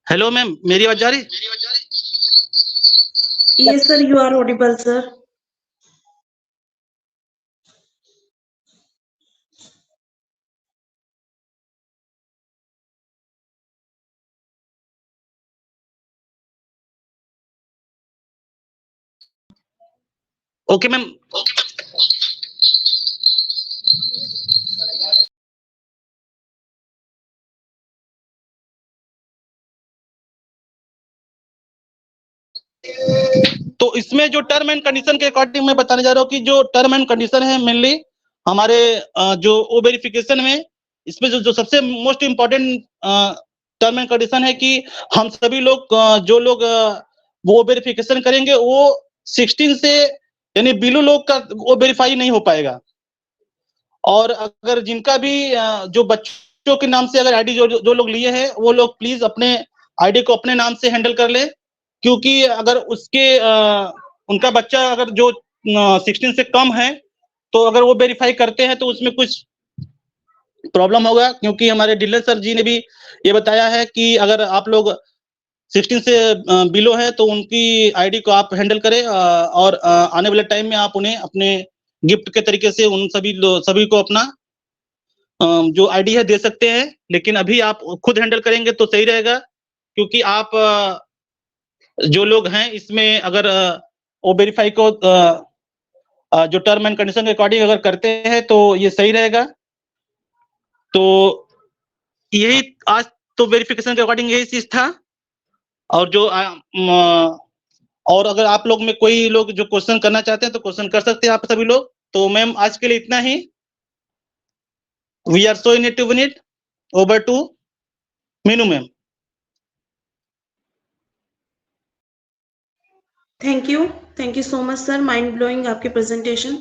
Hello ma'am, मेरी आवाज जा रही? Yes, sir, you are audible, sir. Okay ma'am. तो इसमें जो टर्म एंड कंडीशन के अकॉर्डिंग मैं बताने जा रहा हूँ कि जो टर्म एंड कंडीशन है मेनली हमारे जो ओ वेरिफिकेशन में, इसमें जो सबसे most important term and condition है कि हम सभी लोग जो लोग वो वेरिफिकेशन करेंगे वो 16 से यानी बिलो लोग का वो वेरीफाई नहीं हो पाएगा, और अगर जिनका भी जो बच्चों के नाम से अगर आईडी जो लोग लिए हैं वो लोग प्लीज अपने आईडी को अपने नाम से हैंडल कर ले, क्योंकि अगर उसके उनका बच्चा अगर जो 16 से कम है तो अगर वो वेरीफाई करते हैं तो उसमें कुछ प्रॉब्लम होगा, क्योंकि हमारे डीलर सर जी ने भी ये बताया है कि अगर आप लोग 16 से बिलो है तो उनकी आईडी को आप हैंडल करें, और आने वाले टाइम में आप उन्हें अपने गिफ्ट के तरीके से उन सभी को अपना जो आईडी है दे सकते हैं, लेकिन अभी आप खुद हैंडल करेंगे तो सही रहेगा, क्योंकि आप जो लोग हैं इसमें अगर वो वेरीफाई को जो टर्म एंड कंडीशन के अकॉर्डिंग अगर करते हैं तो ये सही रहेगा। तो यही आज तो वेरिफिकेशन के अकॉर्डिंग यही चीज था, और जो और अगर आप लोग में कोई लोग जो क्वेश्चन करना चाहते हैं तो क्वेश्चन कर सकते हैं आप सभी लोग। तो मैम आज के लिए इतना ही। We are so in 2 minute over to Meenu ma'am. Thank you so much sir, mind blowing आपके प्रेजेंटेशन।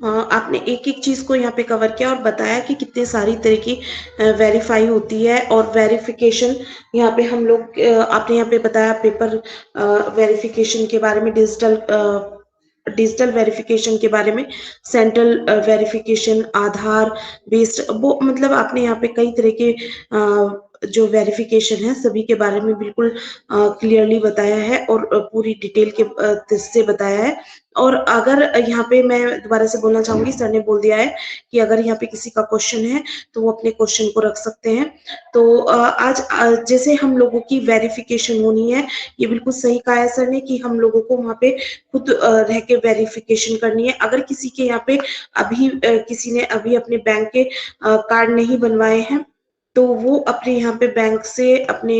आपने एक एक चीज को यहाँ पे कवर किया और बताया कि कितने सारी तरह की वेरीफाई होती है और वेरिफिकेशन यहाँ पे हम लोग आपने यहाँ पे बताया पेपर वेरिफिकेशन के बारे में, डिजिटल वेरिफिकेशन के बारे में, सेंट्रल वेरिफिकेशन, आधार बेस्ड, वो मतलब आपने यहाँ पे कई तरह के जो वेरिफिकेशन है सभी के बारे में बिल्कुल क्लियरली बताया है और पूरी डिटेल के से बताया है। और अगर यहाँ पे मैं दोबारा से बोलना चाहूंगी, सर ने बोल दिया है कि अगर यहाँ पे किसी का क्वेश्चन है तो वो अपने क्वेश्चन को रख सकते हैं। तो आज जैसे हम लोगों की वेरिफिकेशन होनी है, ये बिल्कुल सही कहा है सर ने कि हम लोगों को वहाँ पे खुद रह के वेरिफिकेशन करनी है। अगर किसी के यहाँ पे अभी किसी ने अभी अपने बैंक के कार्ड नहीं बनवाए हैं तो वो अपने यहाँ पे बैंक से अपने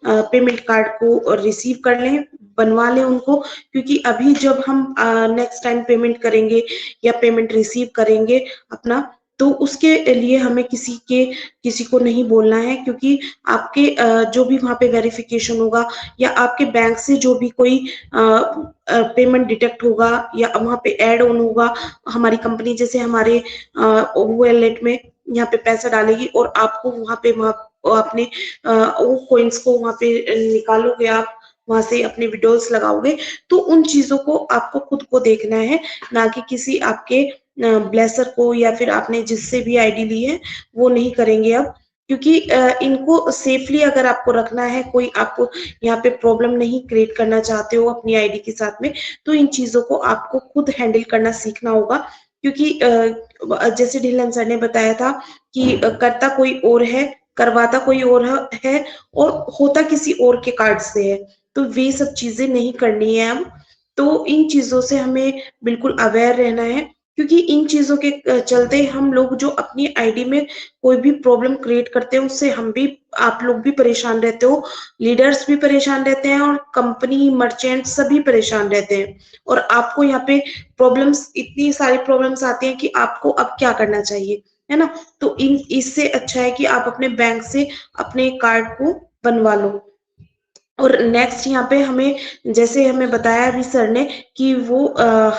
पेमेंट कार्ड को रिसीव कर लें, बनवा लें उनको, क्योंकि अभी जब हम नेक्स्ट टाइम पेमेंट करेंगे या पेमेंट रिसीव करेंगे अपना, तो उसके लिए हमें किसी को नहीं बोलना है, क्योंकि आपके जो भी वहाँ पे वेरिफिकेशन होगा या आपके बैंक से जो भी कोई पेमेंट डिटेक्ट होगा या वहाँ पे ऐड ऑन होगा, हमारी कंपनी जैसे हमारे वॉलेट में यहाँ पे पैसा डालेगी और आपको वहाँ पे अपने वो कोइंस को वहाँ पे निकालोगे, आप वहां से अपने विड्रॉल्स लगाओगे, तो उन चीजों को आपको खुद को देखना है, ना कि किसी आपके ब्लेसर को या फिर आपने जिससे भी आईडी ली है वो नहीं करेंगे अब, क्योंकि इनको सेफली अगर आपको रखना है, कोई आपको यहाँ पे प्रॉब्लम नहीं क्रिएट करना चाहते हो अपनी आईडी के साथ में, तो इन चीजों को आपको खुद हैंडल करना सीखना होगा। क्योंकि जैसे ढिल्लन सर ने बताया था कि करता कोई और है, करवाता कोई और है और होता किसी और के कार्ड से है, तो वे सब चीजें नहीं करनी है हम। तो इन चीजों से हमें बिल्कुल अवेयर रहना है, क्योंकि इन चीजों के चलते हम लोग जो अपनी आईडी में कोई भी प्रॉब्लम क्रिएट करते हैं उससे हम भी, आप लोग भी परेशान रहते हो, लीडर्स भी परेशान रहते हैं और कंपनी मर्चेंट सभी परेशान रहते हैं। और आपको यहाँ पे प्रॉब्लम्स, इतनी सारी प्रॉब्लम्स आती हैं कि आपको अब क्या करना चाहिए, है ना। तो इससे अच्छा है कि आप अपने बैंक से अपने कार्ड को बनवा लो। और नेक्स्ट यहाँ पे हमें, जैसे हमें बताया अभी सर ने कि वो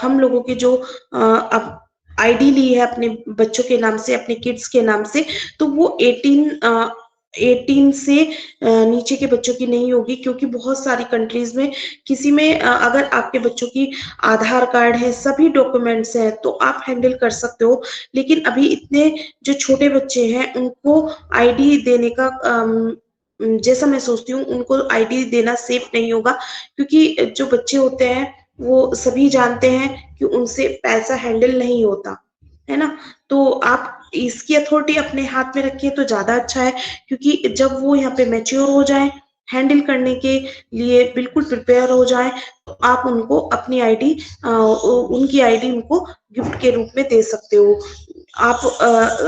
हम लोगों के जो अब आईडी ली है अपने बच्चों के नाम से, अपने किड्स के नाम से, तो वो 18 से नीचे के बच्चों की नहीं होगी, क्योंकि बहुत सारी कंट्रीज में किसी में अगर आपके बच्चों की आधार कार्ड है, सभी डॉक्यूमेंट्स हैं, तो आप हैंडल कर सकते हो। लेकिन अभी इतने जो छोटे बच्चे हैं उनको आईडी देने का जैसा मैं सोचती हूँ उनको आईडी देना सेफ नहीं होगा, क्योंकि जो बच्चे होते हैं वो सभी जानते हैं कि उनसे पैसा हैंडल नहीं होता, है ना। तो आप इसकी अथॉरिटी अपने हाथ में रखिए तो ज्यादा अच्छा है, क्योंकि जब वो यहाँ पे मैच्योर हो जाए, हैंडल करने के लिए बिल्कुल प्रिपेयर हो जाए, तो आप उनको अपनी आईडी, उनकी आईडी उनको गिफ्ट के रूप में दे सकते हो। आप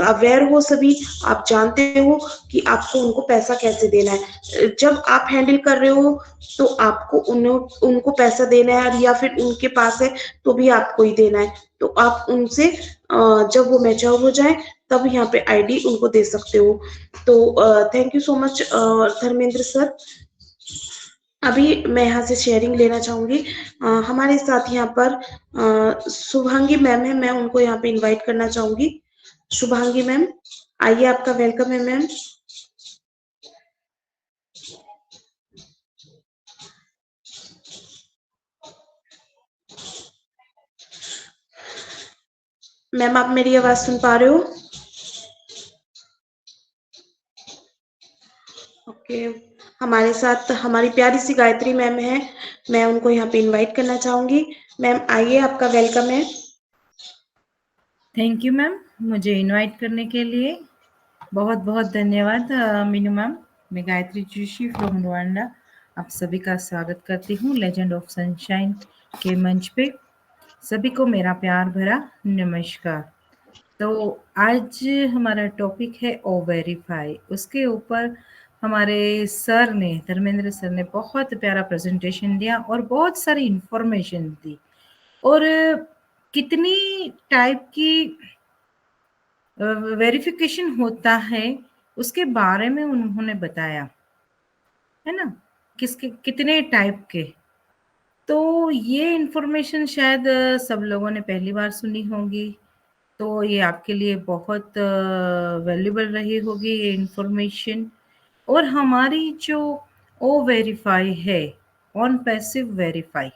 अवेयर हो सभी, आप जानते हो कि आपको उनको पैसा कैसे देना है। जब आप हैंडल कर रहे हो तो आपको उनको पैसा देना है, या फिर उनके पास है तो भी आपको ही देना है। तो आप उनसे जब वो मैच्योर हो जाए तब यहाँ पे आईडी उनको दे सकते हो। तो thank you so much Dharmendra sir. अभी मैं यहाँ से शेयरिंग लेना चाहूंगी। हमारे साथ यहाँ पर शुभांगी मैम है, मैं उनको यहाँ पे इनवाइट करना चाहूंगी। शुभांगी मैम आइए, आपका वेलकम है मैम। मैम आप मेरी आवाज सुन पा रहे हो? ओके, हमारे साथ हमारी प्यारी सी गायत्री मैम है, मैं उनको यहाँ पे इनवाइट करना चाहूंगी। मैम आइए, आपका वेलकम है। थैंक यू मैम, मुझे इनवाइट करने के लिए बहुत बहुत धन्यवाद मीनू मैम। मैं गायत्री जोशी फ्रॉम रवांडा आप सभी का स्वागत करती हूँ लेजेंड ऑफ सनशाइन के मंच पे। सभी को मेरा प्यार भरा नमस्कार। तो आज हमारा टॉपिक है ओ वेरीफाई। उसके ऊपर हमारे सर ने, धर्मेंद्र सर ने बहुत प्यारा प्रेजेंटेशन दिया और बहुत सारी इंफॉर्मेशन दी, और कितनी टाइप की वेरिफिकेशन होता है उसके बारे में उन्होंने बताया, है ना, कितने टाइप के। तो ये इन्फॉर्मेशन शायद सब लोगों ने पहली बार सुनी होगी, तो ये आपके लिए बहुत वैल्यूबल रही होगी ये इन्फॉर्मेशन। और हमारी जो ओ वेरीफाई है, ऑन पैसिव वेरीफाई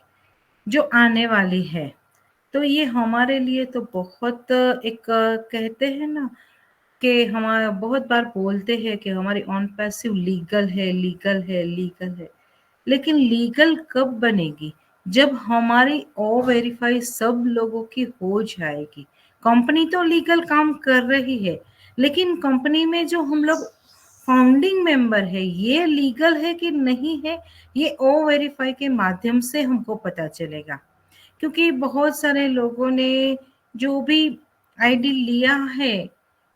जो आने वाली है, तो ये हमारे लिए तो बहुत एक कहते हैं ना कि हमारा बहुत बार बोलते हैं कि हमारी ऑन पैसिव लीगल है, लीगल है, लीगल है, लेकिन लीगल कब बनेगी? जब हमारी ओ वेरीफाई सब लोगों की हो जाएगी। कंपनी तो लीगल काम कर रही है, लेकिन कंपनी में जो हम लोग फाउंडिंग मेंबर है, ये लीगल है कि नहीं है, ये ओ वेरीफाई के माध्यम से हमको पता चलेगा। क्योंकि बहुत सारे लोगों ने जो भी आईडी लिया है,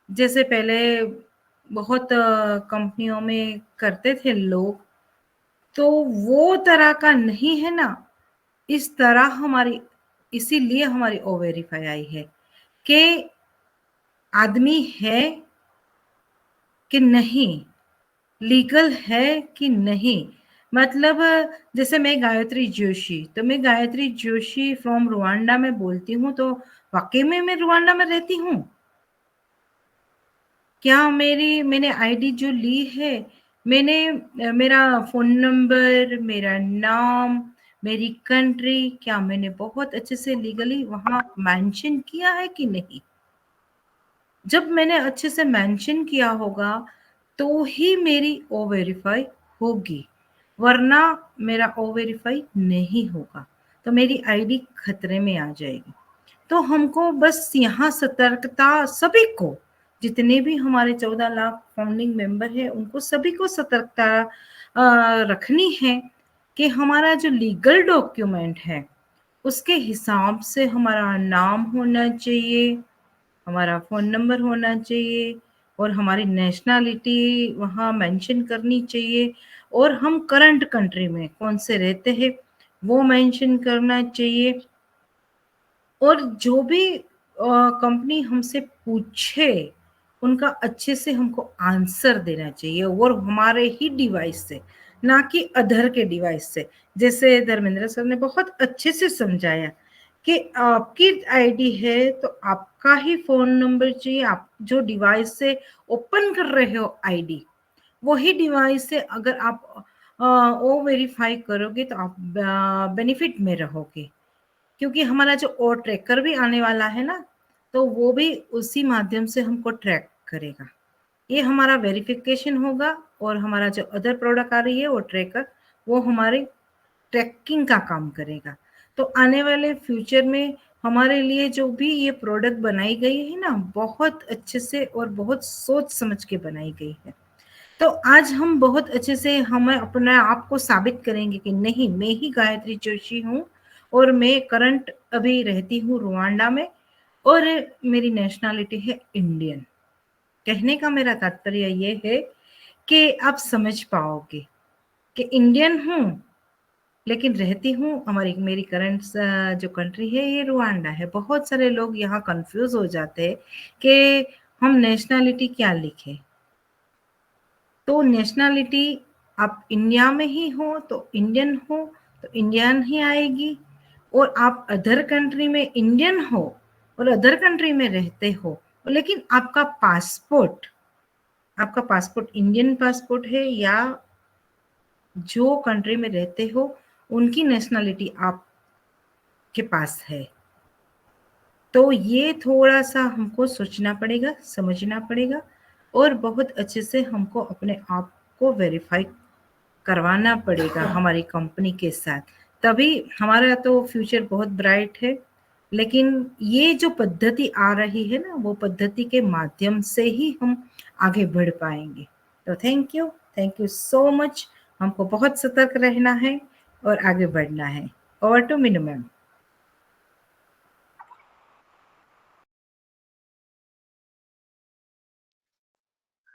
जैसे पहले बहुत कंपनियों में करते थे लोग, तो वो तरह का नहीं है ना। इस तरह हमारी, इसीलिए हमारी ओ वेरीफाई आई है कि आदमी है कि नहीं, लीगल है कि नहीं। मतलब जैसे मैं गायत्री जोशी, तो मैं गायत्री जोशी फ्रॉम रुवांडा में बोलती हूँ, तो वाकई में मैं रुवांडा में रहती हूँ क्या? मैंने आईडी जो ली है, मैंने मेरा फोन नंबर, मेरा नाम, मेरी कंट्री, क्या मैंने बहुत अच्छे से लीगली वहां मेंशन किया है कि नहीं? जब मैंने अच्छे से मेंशन किया होगा तो ही मेरी ओ वेरीफाई होगी, वरना मेरा ओ वेरीफाई नहीं होगा, तो मेरी आईडी खतरे में आ जाएगी। तो हमको बस यहाँ सतर्कता, सभी को, जितने भी हमारे 14 लाख फाउंडिंग मेंबर है, उनको सभी को सतर्कता रखनी है कि हमारा जो लीगल डॉक्यूमेंट है उसके हिसाब से हमारा नाम होना चाहिए, हमारा फ़ोन नंबर होना चाहिए और हमारी नेशनैलिटी वहाँ मेंशन करनी चाहिए, और हम करंट कंट्री में कौन से रहते हैं वो मेंशन करना चाहिए। और जो भी कंपनी हमसे पूछे उनका अच्छे से हमको आंसर देना चाहिए, और हमारे ही डिवाइस से, ना कि अदर के डिवाइस से। जैसे धर्मेंद्र सर ने बहुत अच्छे से समझाया कि आपकी आईडी है तो आपका ही फोन नंबर चाहिए, आप जो डिवाइस से ओपन कर रहे हो आईडी, वही डिवाइस से अगर आप ओ वेरीफाई करोगे तो आप बेनिफिट में रहोगे। क्योंकि हमारा जो ओ ट्रैकर भी आने वाला है ना, तो वो भी उसी माध्यम से हमको ट्रैक करेगा। ये हमारा वेरिफिकेशन होगा, और हमारा जो अदर प्रोडक्ट आ रही है वो ट्रैकर, वो हमारे ट्रैकिंग का काम करेगा। तो आने वाले फ्यूचर में हमारे लिए जो भी ये प्रोडक्ट बनाई गई है ना, बहुत अच्छे से और बहुत सोच समझ के बनाई गई है। तो आज हम बहुत अच्छे से हम अपने आप को साबित करेंगे कि नहीं, मैं ही गायत्री जोशी हूँ, और मैं करंट अभी रहती हूँ रुवांडा में, और मेरी नेशनैलिटी है इंडियन। कहने का मेरा तात्पर्य ये है कि आप समझ पाओगे कि इंडियन हूँ, लेकिन रहती हूँ, मेरी करंट जो कंट्री है ये रुवांडा है। बहुत सारे लोग यहाँ कंफ्यूज हो जाते हैं कि हम नेशनैलिटी क्या लिखें। तो नेशनैलिटी आप इंडिया में ही हो तो इंडियन हो तो इंडियन ही आएगी, और आप अदर कंट्री में इंडियन हो और अदर कंट्री में रहते हो, लेकिन आपका पासपोर्ट इंडियन पासपोर्ट है, या जो कंट्री में रहते हो उनकी नेशनैलिटी आपके पास है। तो ये थोड़ा सा हमको सोचना पड़ेगा, समझना पड़ेगा, और बहुत अच्छे से हमको अपने आप को वेरीफाई करवाना पड़ेगा हमारी कंपनी के साथ, तभी हमारा तो फ्यूचर बहुत ब्राइट है। लेकिन ये जो पद्धति आ रही है ना, वो पद्धति के माध्यम से ही हम आगे बढ़ पाएंगे। तो थैंक यू सो मच। हमको बहुत सतर्क रहना है और आगे बढ़ना है। Over to Meenu ma'am.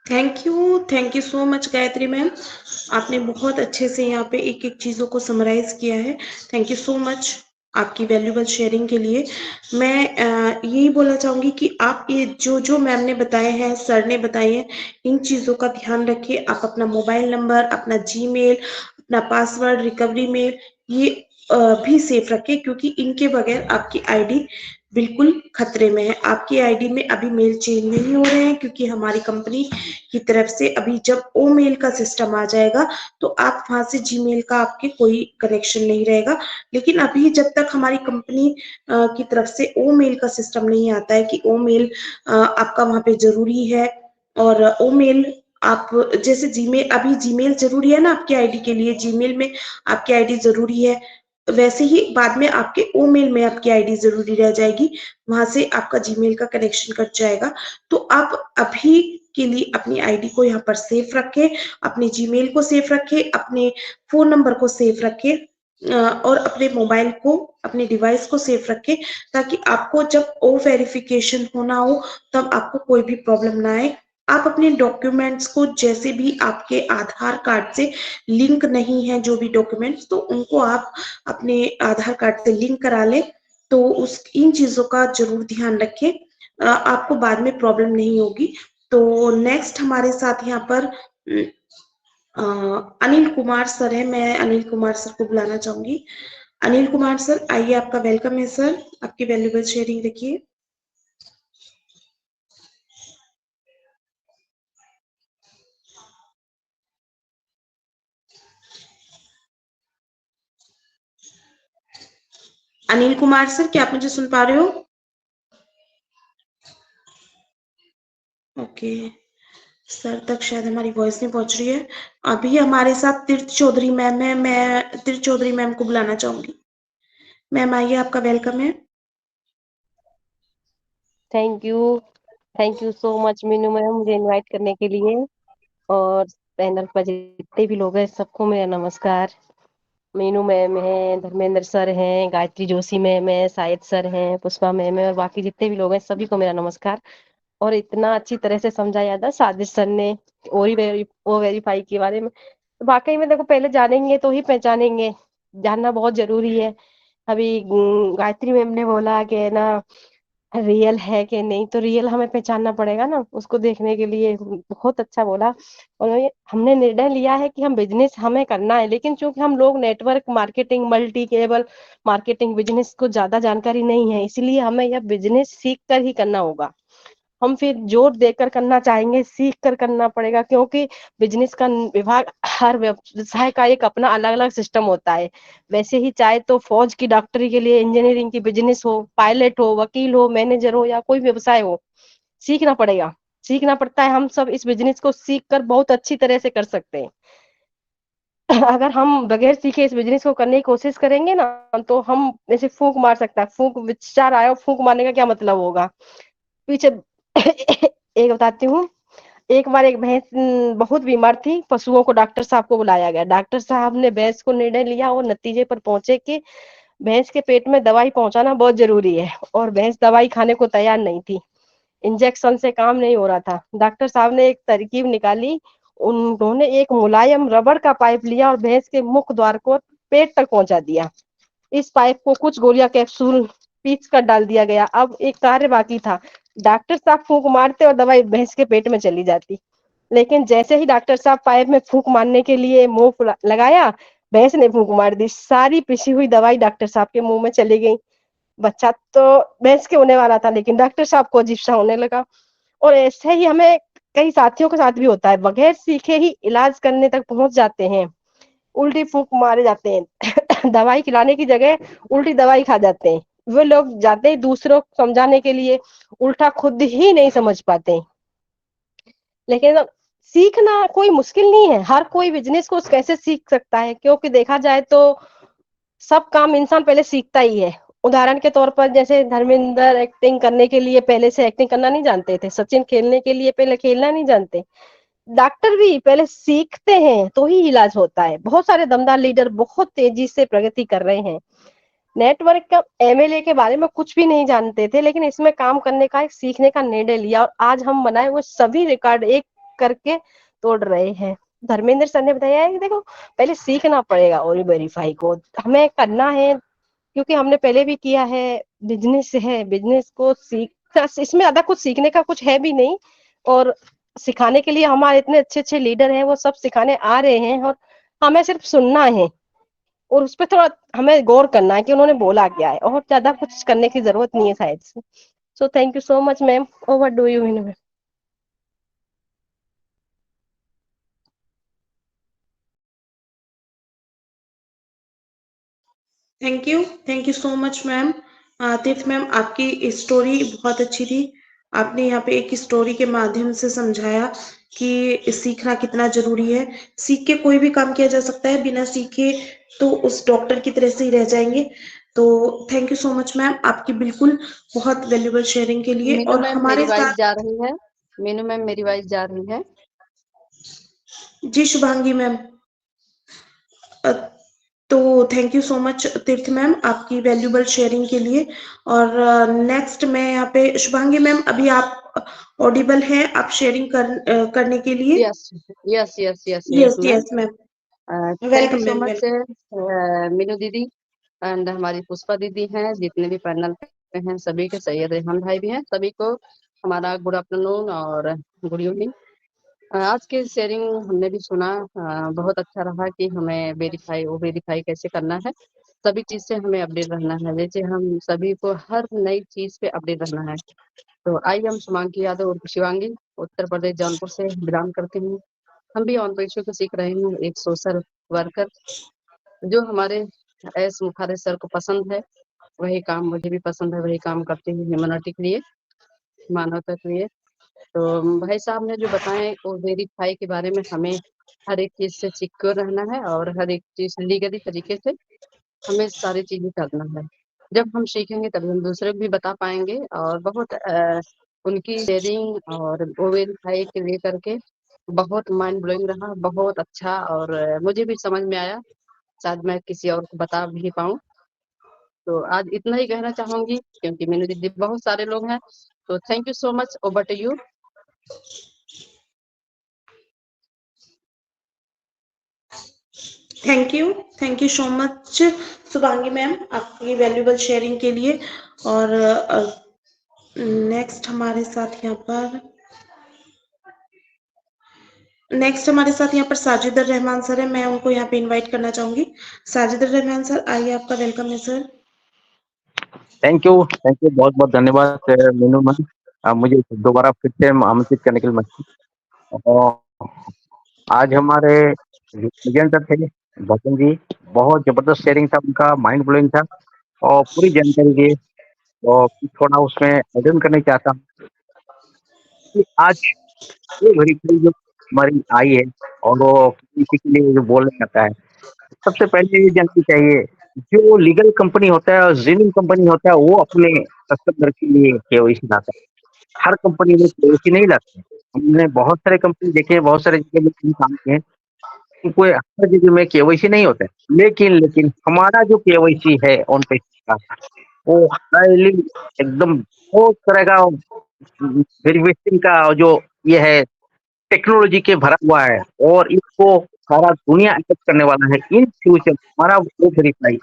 Thank you so much Gayatri ma'am. आपने बहुत अच्छे से यहाँ पे एक एक चीजों को समराइज किया है। थैंक यू सो मच आपकी वैल्यूबल शेयरिंग के लिए। मैं यही बोलना चाहूंगी कि आप ये जो मैम ने बताए हैं, सर ने बताए हैं, इन चीजों का ध्यान रखिए। आप अपना मोबाइल नंबर, अपना जीमेल, अपना पासवर्ड, रिकवरी मेल, ये भी सेफ रखें, क्योंकि इनके बगैर आपकी आईडी बिल्कुल खतरे में है। आपकी आईडी में अभी मेल चेंज नहीं हो रहे हैं, क्योंकि हमारी कंपनी की तरफ से अभी जब ओ मेल का सिस्टम आ जाएगा तो आप वहां से जीमेल का आपके कोई कनेक्शन नहीं रहेगा। लेकिन अभी जब तक हमारी कंपनी की तरफ से ओ मेल का सिस्टम नहीं आता है कि ओ मेल आपका वहां पे जरूरी है, और ओ मेल आप जैसे जीमेल, अभी जीमेल जरूरी है ना आपकी आईडी के लिए, जीमेल में आपकी आईडी जरूरी है, वैसे ही बाद में आपके ओ मेल में आपकी आईडी जरूरी रह जाएगी, वहां से आपका जीमेल का कनेक्शन कट जाएगा। तो आप अभी के लिए अपनी आईडी को यहाँ पर सेफ रखें, अपने जीमेल को सेफ रखें, अपने फोन नंबर को सेफ रखें और अपने मोबाइल को, अपने डिवाइस को सेफ रखें, ताकि आपको जब ओ वेरिफिकेशन होना हो तब आपको कोई भी प्रॉब्लम ना आए। आप अपने डॉक्यूमेंट्स को, जैसे भी आपके आधार कार्ड से लिंक नहीं है जो भी डॉक्यूमेंट्स, तो उनको आप अपने आधार कार्ड से लिंक करा लें। तो उस इन चीजों का जरूर ध्यान रखें, आपको बाद में प्रॉब्लम नहीं होगी। तो नेक्स्ट हमारे साथ यहाँ पर अनिल कुमार सर है। मैं अनिल कुमार सर को बुलाना चाहूंगी। अनिल कुमार सर आइए, आपका वेलकम है सर, आपकी वैल्यूबल शेयरिंग रखिए। अनिल कुमार सर, क्या आप मुझे सुन पा रहे हो? ओके, सर तक शायद हमारी वॉइस नहीं पहुंच रही है। अभी हमारे साथ तीर्थ चौधरी मैम है, मैं तीर्थ चौधरी मैम को बुलाना चाहूंगी। मैम आइए, आपका वेलकम है। Thank you so much Meenu ma'am, मुझे इनवाइट करने के लिए। और पैनल पर जितने भी लोग हैं सबको मेरा नमस्कार। मीनू मैम है, धर्मेंद्र सर हैं, गायत्री जोशी मैम है, शाहिद सर हैं, पुष्पा मैम है, और बाकी जितने भी लोग हैं सभी को मेरा नमस्कार। और इतना अच्छी तरह से समझाया था साजिद सर ने ओ वेरीफाई के बारे में। तो वाकई में देखो, पहले जानेंगे तो ही पहचानेंगे, जानना बहुत जरूरी है। अभी गायत्री मैम ने बोला कि ना रियल है कि नहीं, तो रियल हमें पहचानना पड़ेगा ना, उसको देखने के लिए बहुत अच्छा बोला। और हमने निर्णय लिया है कि हम बिजनेस हमें करना है, लेकिन चूंकि हम लोग network marketing, multi cable marketing business को ज्यादा जानकारी नहीं है, इसलिए हमें यह बिजनेस सीख कर ही करना होगा। हम फिर जोर देकर करना चाहेंगे, सीख कर करना पड़ेगा, क्योंकि बिजनेस का विभाग, हर व्यवसाय का एक अपना अलग अलग सिस्टम होता है। वैसे ही चाहे तो फौज की डॉक्टरी के लिए इंजीनियरिंग की बिजनेस हो, पायलट हो, वकील हो, मैनेजर हो, या कोई व्यवसाय हो, सीखना पड़ेगा, सीखना पड़ता है। हम सब इस बिजनेस को सीख कर बहुत अच्छी तरह से कर सकते हैं। अगर हम बगैर सीखे इस बिजनेस को करने की कोशिश करेंगे ना, तो हम ऐसे फूंक मार सकता है। फूंक विचार आया, फूंक मारने का क्या मतलब होगा पीछे। एक बताती हूँ। एक बार एक भैंस बहुत बीमार थी, पशुओं को डॉक्टर साहब को बुलाया गया। डॉक्टर साहब ने भैंस को निर्णय लिया और नतीजे पर पहुंचे कि भैंस के पेट में दवाई पहुंचाना बहुत जरूरी है, और भैंस दवाई खाने को तैयार नहीं थी। इंजेक्शन से काम नहीं हो रहा था। डॉक्टर साहब ने एक तरकीब निकाली। उन्होंने एक मुलायम रबड़ का पाइप लिया और भैंस के मुख द्वार को पेट तक पहुंचा दिया। इस पाइप को कुछ गोलियां कैप्सूल पीस कर डाल दिया गया। अब एक कार्य बाकी था। डॉक्टर साहब फूंक मारते और दवाई भैंस के पेट में चली जाती। लेकिन जैसे ही डॉक्टर साहब पाइप में फूंक मारने के लिए मुंह लगाया, भैंस ने फूंक मार दी। सारी पिसी हुई दवाई डॉक्टर साहब के मुंह में चली गई। बच्चा तो भैंस के होने वाला था, लेकिन डॉक्टर साहब को अजीब सा होने लगा। और ऐसे ही हमें कई साथियों के साथ भी होता है, बगैर सीखे ही इलाज करने तक पहुंच जाते हैं, उल्टी फूंक मारे जाते हैं। दवाई खिलाने की जगह उल्टी दवाई खा जाते हैं। वो लोग जाते हैं दूसरों को समझाने के लिए, उल्टा खुद ही नहीं समझ पाते। लेकिन सीखना कोई मुश्किल नहीं है, हर कोई बिजनेस को कैसे सीख सकता है, क्योंकि देखा जाए तो सब काम इंसान पहले सीखता ही है। उदाहरण के तौर पर जैसे धर्मेंद्र एक्टिंग करने के लिए पहले से एक्टिंग करना नहीं जानते थे, सचिन खेलने के लिए पहले खेलना नहीं जानते, डॉक्टर भी पहले सीखते हैं तो ही इलाज होता है। बहुत सारे दमदार लीडर बहुत तेजी से प्रगति कर रहे हैं। नेटवर्क का एमएलए के बारे में कुछ भी नहीं जानते थे, लेकिन इसमें काम करने का, एक सीखने का निर्णय लिया, और आज हम बनाए वो सभी रिकॉर्ड एक करके तोड़ रहे हैं। धर्मेंद्र सर ने बताया है कि देखो, पहले सीखना पड़ेगा और वेरीफाई को हमें करना है, क्योंकि हमने पहले भी किया है। बिजनेस है, बिजनेस को सीख, इसमें ज्यादा कुछ सीखने का कुछ है भी नहीं, और सिखाने के लिए हमारे इतने अच्छे अच्छे लीडर हैं, वो सब सिखाने आ रहे हैं, और हमें सिर्फ सुनना है, और उस पर थोड़ा हमें गौर करना है कि उन्होंने बोला क्या है, और ज्यादा कुछ करने की जरूरत नहीं है शायद से। So thank you so much ma'am. Over do you Meenu ma'am. Thank you so much ma'am. तीर्थ मैम, आपकी स्टोरी बहुत अच्छी थी। आपने यहाँ पे एक स्टोरी के माध्यम से समझाया कि सीखना कितना जरूरी है। सीख के कोई भी काम किया जा सकता है, बिना सीखे तो उस डॉक्टर की तरह से ही रह जाएंगे। तो thank you so much ma'am, आपकी बिल्कुल बहुत वैल्यूबल शेयरिंग के लिए। मीनू और मैम हमारे मेरी वाइफ साथ जा रही है। मीनू मैम मेरी वाइफ जा रही है। जी शुभांगी मैम, तो थैंक यू सो मच तीर्थ मैम, आपकी वैल्यूबल शेयरिंग के लिए। और नेक्स्ट मैं यहाँ पे शुभांगी मैम, अभी आप ऑडिबल हैं, आप शेयरिंग करने के लिए? Yes yes yes yes yes yes ma'am. Yes ma'am, thank you welcome so ma'am, much Meenu दीदी एंड हमारी पुष्पा दीदी हैं, जितने भी पैनल पे हैं सभी के, सैयद रेहान भाई भी हैं, सभी को हमारा गुड आफ्टरनून और गुड इवनिंग। आज की शेयरिंग हमने भी सुना, बहुत अच्छा रहा कि हमें वेरीफाई कैसे करना है। सभी चीज से हमें अपडेट रहना है, जैसे हम सभी को हर नई चीज पे अपडेट रहना है। तो आई एम शुभांगी यादव और शिवांगी, उत्तर प्रदेश जौनपुर से बिलोंग करती हूँ। हम भी ऑन पेशे को सीख रहे हैं, एक सोशल वर्कर। जो हमारे एस मुखारे सर को पसंद है वही काम मुझे भी पसंद है, वही काम करती हूँ ह्यूमैनिटी के लिए, मानवता के लिए। तो भाई साहब ने जो बताए वो वेरीफाई के बारे में, हमें हर एक चीज से सिक्योर रहना है और हर एक चीज लीगली तरीके से हमें सारी चीजें करना है। जब हम सीखेंगे तभी हम दूसरे को भी बता पाएंगे। और बहुत उनकी शेयरिंग और वो वेरीफाई के लेकर के बहुत माइंड ब्लोइंग रहा, बहुत अच्छा। और मुझे भी समझ में आया, शायद मैं किसी और को बता भी पाऊँ। तो आज इतना ही कहना चाहूंगी, क्योंकि मेरे दीदी बहुत सारे लोग हैं। तो thank you so much, over to you. Thank you so much Shubhangi ma'am, आपकी वैल्यूबल शेयरिंग के लिए। और नेक्स्ट हमारे साथ यहाँ पर साजिदर रहमान सर है। मैं उनको यहाँ पे इनवाइट करना चाहूंगी। साजिदर रहमान सर, आइए, आपका वेलकम है सर। थैंक यू बहुत बहुत धन्यवाद मीनू मैम, मुझे दोबारा फिर से आमंत्रित करने के लिए। और आज हमारे प्रेजेंटर थे भजन जी, बहुत जबरदस्त शेयरिंग था उनका, माइंड ब्लोइंग था और पूरी जानकारी दी। और थोड़ा उसमें एडन करना चाहता हूँ कि आज ये वेरीफाई जो हमारी आई है और वो किसी के लिए जो बोलना चाहता है, सबसे पहले ये जाननी चाहिए, जो लीगल कंपनी होता है और जेन्युइन कंपनी होता है वो अपने कस्टमर के लिए केवाईसी लाता है। हर कंपनी में केवाईसी नहीं लाते। हमने बहुत सारे कंपनी देखे हैं, बहुत सारे जगह में काम किए हैं, उनको हर जगह में केवाईसी नहीं होता है। लेकिन हमारा जो केवाईसी है ऑन पेज का, वो हाईली एकदम बहुत तरह का वेरिफिकेशन का जो ये है टेक्नोलॉजी के भरा हुआ है, और इसको सारा दुनिया एक्सेप्ट करने वाला है। इन फ्यूचर हमारा वो वेरीफाई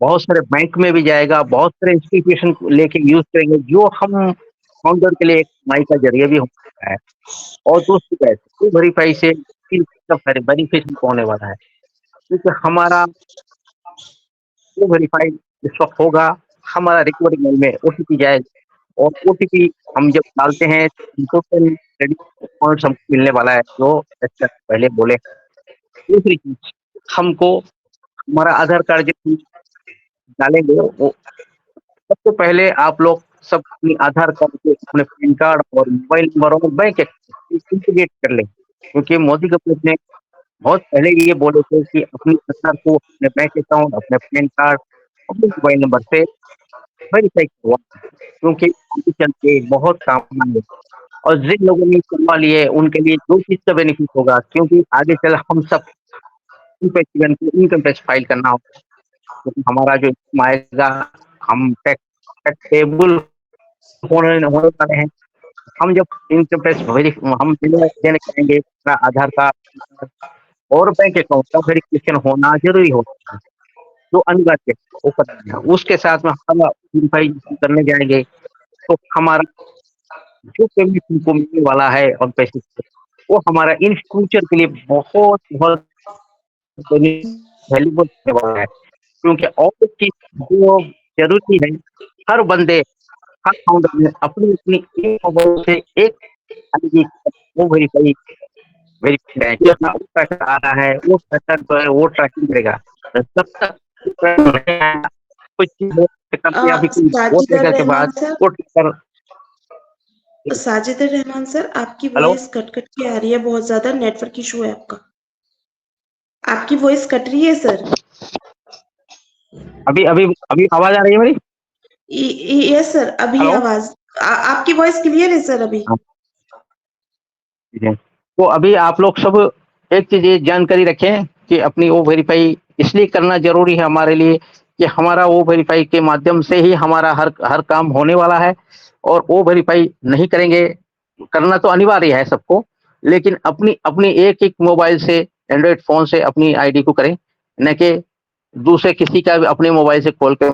बहुत सारे बैंक में भी जाएगा, बहुत सारे इंस्टीट्यूशन लेके यूज करेंगे, जो हम फाउंडर के लिए एक कमाई का जरिया भी हो सकता है। और दूसरी कैसे वेरीफाई से सब सारे बेनिफिट होने वाला है, क्योंकि हमारा वो वेरीफाई इस वक्त होगा, हमारा रिकवरी मेल में ओटीपी जाएगा, और ओटीपी हम जब डालते हैं तो क्रेडिट पॉइंट्स हमको मिलने वाला है, जो जैसे पहले बोले। दूसरी चीज, हमको हमारा आधार कार्ड जब डालेंगे, वो सबसे पहले आप लोग सब अपनी आधार कार्ड के अपने पैन कार्ड और मोबाइल नंबर और बैंक अकाउंट इंटीग्रेट कर लें, क्योंकि मोदी गवर्नमेंट ने बहुत पहले ये बोले थे कि अपनी आधार को अपने बैंक अकाउंट, अपने पैन कार्ड, अपने मोबाइल नंबर से वेरीफाई करवा, क्योंकि आगे चल के बहुत काम आएंगे। और जिन लोगों ने करवा लिए उनके लिए दो चीज का बेनिफिट होगा, क्योंकि आगे चल हम सब इनकम टैक्स फाइल करना होगा, क्योंकि हमारा जो इनकम आएगा, हम टैक्सेबल होने वाले हैं। हम जब इनकम टैक्स हम देने करेंगे, अपना आधार कार्ड और बैंक अकाउंट का वेरिफिकेशन होना जरूरी होता है, जो अनिवार्य है वो करना है। उसके साथ में हम वेरीफाई करने जाएंगे तो हमारा जो पेमेंट हमको मिलने वाला है और पैसे, वो हमारा इन फ्यूचर के लिए बहुत बहुत वैल्यूबल होने वाला है, क्योंकि और की जो जरूरी है, हर बंदे, हर फाउंडर ने अपनी अपनी एक मोबाइल से एक आईडी वो वेरीफाई वेरीफाई है कि अपना पैसा आ रहा है, वो पैसा जो है वो ट्रैकिंग करेगा। जब तक नहीं आएगा, कुछ चीज करके अभी कोई वो साजिद ट्रिगर के रहमान बाद सर, वो ट्रिगर। साजिद रहमान सर, आपकी हेलो, वॉइस कट कट के आ रही है, बहुत ज्यादा नेटवर्क इशू है आपका, आपकी वॉइस कट रही है सर। अभी अभी अभी आवाज आ रही है मेरी? यस सर, अभी हेलो, आवाज आपकी वॉइस क्लियर है सर अभी। हाँ, ठीक है। तो अभी आप लोग सब एक चीज ये जानकारी रखें कि अपनी ओ वेरीफाई इसलिए करना जरूरी है हमारे लिए कि हमारा ओ वेरीफाई के माध्यम से ही हमारा हर हर काम होने वाला है। और ओ वेरीफाई नहीं करेंगे, करना तो अनिवार्य है सबको, लेकिन अपनी अपनी एक एक मोबाइल से, एंड्रॉइड फोन से अपनी आईडी को करें, न कि दूसरे किसी का भी अपने मोबाइल से खोल के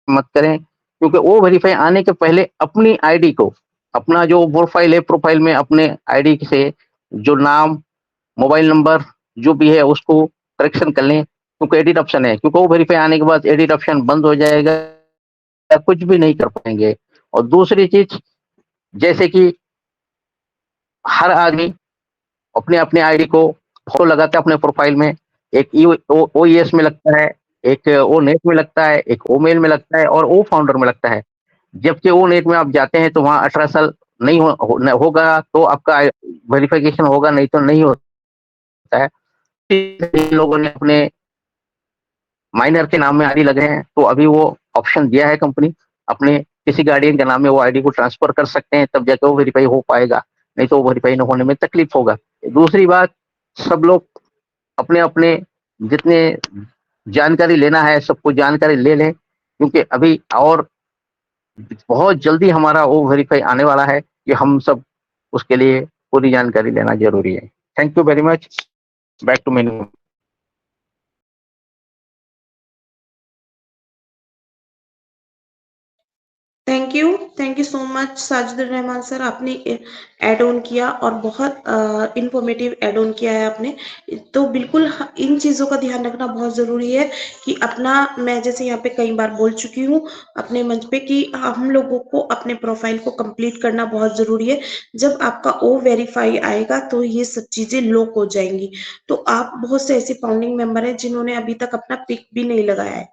मत करें। क्योंकि वो वेरीफाई आने के पहले अपनी आईडी को, अपना जो प्रोफाइल है, प्रोफाइल में अपने आईडी से जो नाम, मोबाइल नंबर जो भी है उसको करेक्शन कर लें, क्योंकि एडिट ऑप्शन है। क्योंकि वो वेरीफाई आने के बाद एडिट ऑप्शन बंद हो जाएगा, कुछ भी नहीं कर पाएंगे। और दूसरी चीज, जैसे कि हर आदमी अपने अपने आईडी को फोटो लगाता है अपने प्रोफाइल में, एक ओईएस में लगता है, एक ओ नेट में लगता है, एक ओ मेल में लगता है और ओ फाउंडर में लगता है। जबकि ओ नेट में आप जाते हैं तो वहाँ 18 साल नहीं होगा तो आपका वेरिफिकेशन होगा, नहीं तो नहीं होता है। लोगों ने अपने माइनर के नाम में आईडी लगे हैं, तो अभी वो ऑप्शन दिया है कंपनी, अपने किसी गार्डियन के नाम में वो आईडी को ट्रांसफर कर सकते हैं, तब जाकर वो वेरीफाई हो पाएगा, नहीं तो वो वेरीफाई न होने में तकलीफ होगा। दूसरी बात, सब लोग अपने अपने जितने जानकारी लेना है सबको जानकारी ले लें, क्योंकि अभी और बहुत जल्दी हमारा वो वेरीफाई आने वाला है कि हम सब उसके लिए पूरी जानकारी लेना जरूरी है। Thank you very much. Back to Meenu. Thank you so much Sajid Rahman sir, आपने ऐड ऑन किया और बहुत इंफॉर्मेटिव ऐड ऑन किया है आपने। तो बिल्कुल इन चीज़ों का ध्यान रखना बहुत ज़रूरी है कि अपना, मैं जैसे यहाँ पे कई बार बोल चुकी हूँ अपने मंच पे कि हम लोगों को अपने प्रोफाइल को कंप्लीट करना बहुत ज़रूरी है। जब आपका ओ वेरीफाई आएगा तो ये सब चीज़ें लॉक हो जाएंगी। तो आप बहुत से ऐसे फाउंडिंग मेंबर हैं जिन्होंने अभी तक अपना पिक भी नहीं लगाया है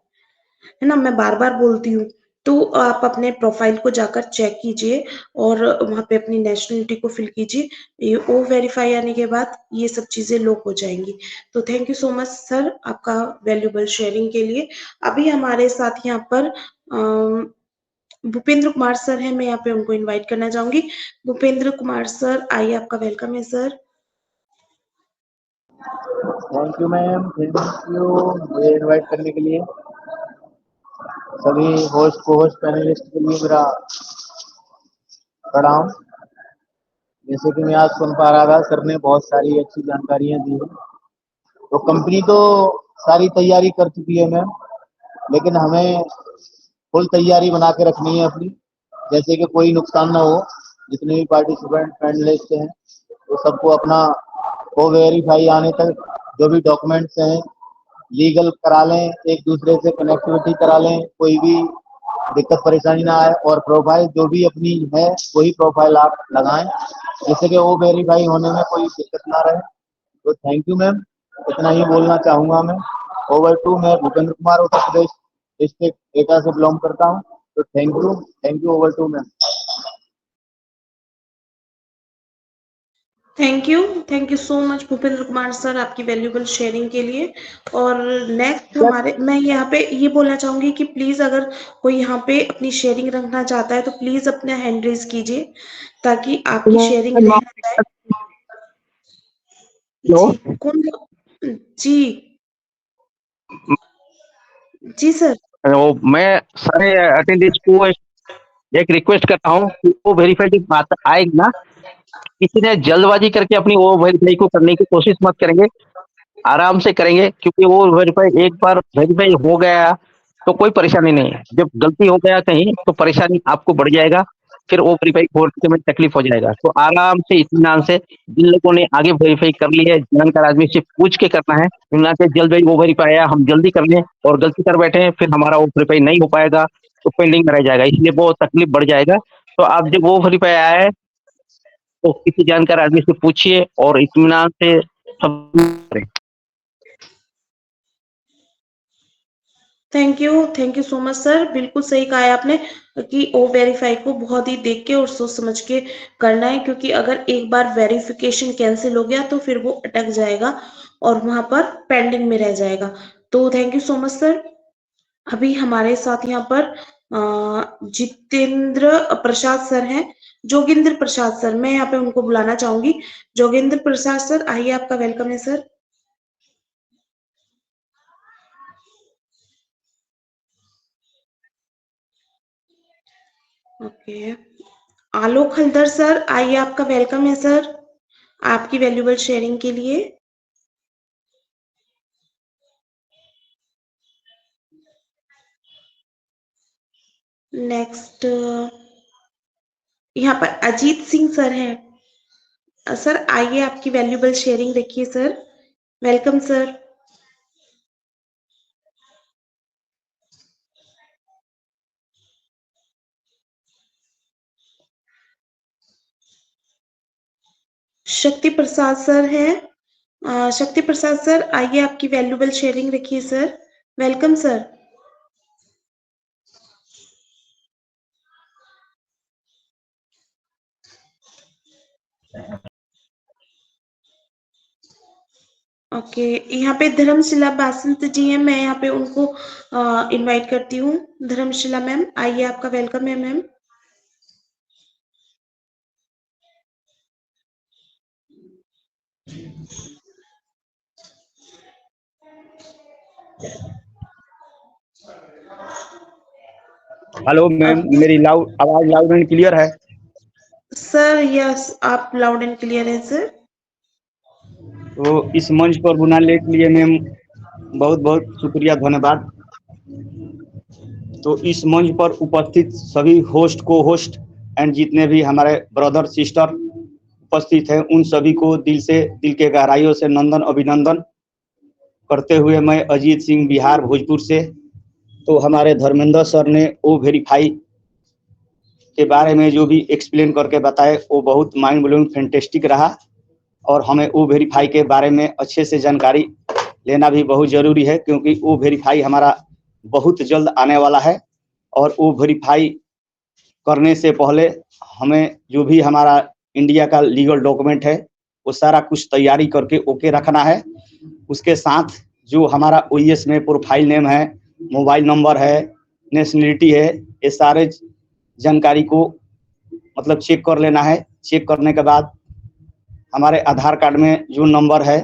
ना, मैं बार बार बोलती हूँ। तो आप अपने प्रोफाइल को जाकर चेक कीजिए और वहां पे अपनी नेशनलिटी को फिल कीजिए। ये ओ वेरीफाई आने के बाद ये सब चीजें लॉक हो जाएंगी। तो thank you so much sir आपका वैल्यूबल शेयरिंग के लिए। अभी हमारे साथ यहाँ पर भूपेंद्र कुमार सर हैं, मैं यहाँ पे उनको इनवाइट करना चाहूंगी। भूपेंद्र कुमार सर आइए, आपका वेलकम है sir. Thank you ma'am, thank you मुझे इनवाइट करने के लिए। सभी होस्ट को होस्ट पैनलिस्ट के लिए मेरा प्रणाम। जैसे कि मैं आज सुन पा रहा था, सर ने बहुत सारी अच्छी जानकारियां दी है। तो कंपनी तो सारी तैयारी कर चुकी है मैम, लेकिन हमें फुल तैयारी बना के रखनी है अपनी, जैसे कि कोई नुकसान ना हो। जितने भी पार्टिसिपेंट पैनलिस्ट हैं वो सबको अपना ओ वेरीफाई आने तक जो भी डॉक्यूमेंट्स हैं लीगल करा लें, एक दूसरे से कनेक्टिविटी करा लें, कोई भी दिक्कत परेशानी ना आए। और प्रोफाइल जो भी अपनी है वही प्रोफाइल आप लगाएं, जिससे कि वो वेरीफाई होने में कोई दिक्कत ना रहे। तो थैंक यू मैम, इतना ही बोलना चाहूँगा मैं। ओवर टू, मैं भूपेंद्र कुमार उत्तर प्रदेश डिस्ट्रिक्ट एटा से बिलोंग करता हूँ। तो thank you over to ma'am. Thank you so much Bhupendra Kumar sir आपकी वैल्यूबल शेयरिंग के लिए। और नेक्स्ट हमारे, मैं यहाँ पे ये बोलना चाहूंगी कि प्लीज अगर कोई यहाँ पे अपनी शेयरिंग रखना चाहता है तो प्लीज अपना हैंड रेज कीजिए ताकि आपकी शेयरिंग रह ना जाए। हेलो, जी कौन? जी जी सर। मैं सारे अटेंडेंस को एक रिक्वेस्ट करता हूँ कि वो वेरीफाई की बात आएगी ना, किसी ने जल्दबाजी करके अपनी वो वेरीफाई को करने की कोशिश मत करेंगे, आराम से करेंगे। क्योंकि वो वेरीफाई एक बार वेरीफाई हो गया तो कोई परेशानी नहीं है, जब गलती हो गया कहीं तो परेशानी आपको बढ़ जाएगा। फिर वो वेरीफाई होने में तकलीफ हो जाएगा। तो आराम से इत्मीनान से जिन लोगों ने आगे वेरीफाई कर ली है, जानकार आदमी से पूछ के करना है, ना कि जल्दी वो वेरीफाई आया हम जल्दी कर लें और गलती कर बैठे, फिर हमारा वो वेरीफाई नहीं हो पाएगा, तो पेंडिंग में रह जाएगा, इसलिए बहुत तकलीफ बढ़ जाएगा। तो आप जब वो वेरीफाई आया है तो किसी जानकार आदमी से पूछिए और इत्मीनान से सब करें। Thank you so much sir. बिल्कुल सही कहा है आपने कि ओ वेरीफाई को बहुत ही देख के और सोच समझ के करना है, क्योंकि अगर एक बार वेरिफिकेशन कैंसिल हो गया तो फिर वो अटक जाएगा और वहां पर पेंडिंग में रह जाएगा। तो thank you so much sir. अभी हमारे साथ यहाँ पर जितेंद्र प्रसाद सर हैं, जोगिंद्र प्रसाद सर, मैं यहाँ पे उनको बुलाना चाहूंगी। जोगिंद्र प्रसाद सर आइए, आपका वेलकम है सर। ओके, आलोक हल्दर सर आइए, आपका वेलकम है सर, आपकी वैल्यूबल शेयरिंग के लिए। नेक्स्ट यहाँ पर अजीत सिंह सर हैं। सर आइए, आपकी वैल्यूबल शेयरिंग रखिए सर, वेलकम सर। शक्ति प्रसाद सर हैं। शक्ति प्रसाद सर आइए, आपकी वैल्यूबल शेयरिंग रखिए सर, वेलकम सर। ओके, यहाँ पे धर्मशिला बासंत जी हैं, मैं यहाँ पे उनको इनवाइट करती हूँ। धर्मशिला मैम आइए, आपका वेलकम है मैम। हेलो मैम, मेरी आवाज लाउड एंड क्लियर है? सर यस, आप लाउड एंड क्लियर है सर। तो इस मंच पर बुलाने के लिए मैम बहुत बहुत शुक्रिया, धन्यवाद। तो इस मंच पर उपस्थित सभी होस्ट, को होस्ट एंड जितने भी हमारे ब्रदर सिस्टर उपस्थित हैं, उन सभी को दिल के गहराइयों से नंदन अभिनंदन करते हुए मैं अजीत सिंह, बिहार भोजपुर से। तो हमारे धर्मेंद्र सर ने ओ वेरीफाई के बारे में जो भी एक्सप्लेन करके बताए वो बहुत माइंड ब्लोइंग फैंटास्टिक रहा, और हमें ओ वेरीफाई के बारे में अच्छे से जानकारी लेना भी बहुत ज़रूरी है, क्योंकि ओ वेरीफाई हमारा बहुत जल्द आने वाला है। और ओ वेरीफाई करने से पहले हमें जो भी हमारा इंडिया का लीगल डॉक्यूमेंट है वो सारा कुछ तैयारी करके ओके रखना है। उसके साथ जो हमारा OES में प्रोफाइल नेम है, मोबाइल नंबर है, नेशनलिटी है, ये सारे जानकारी को मतलब चेक कर लेना है। चेक करने के बाद हमारे आधार कार्ड में जो नंबर है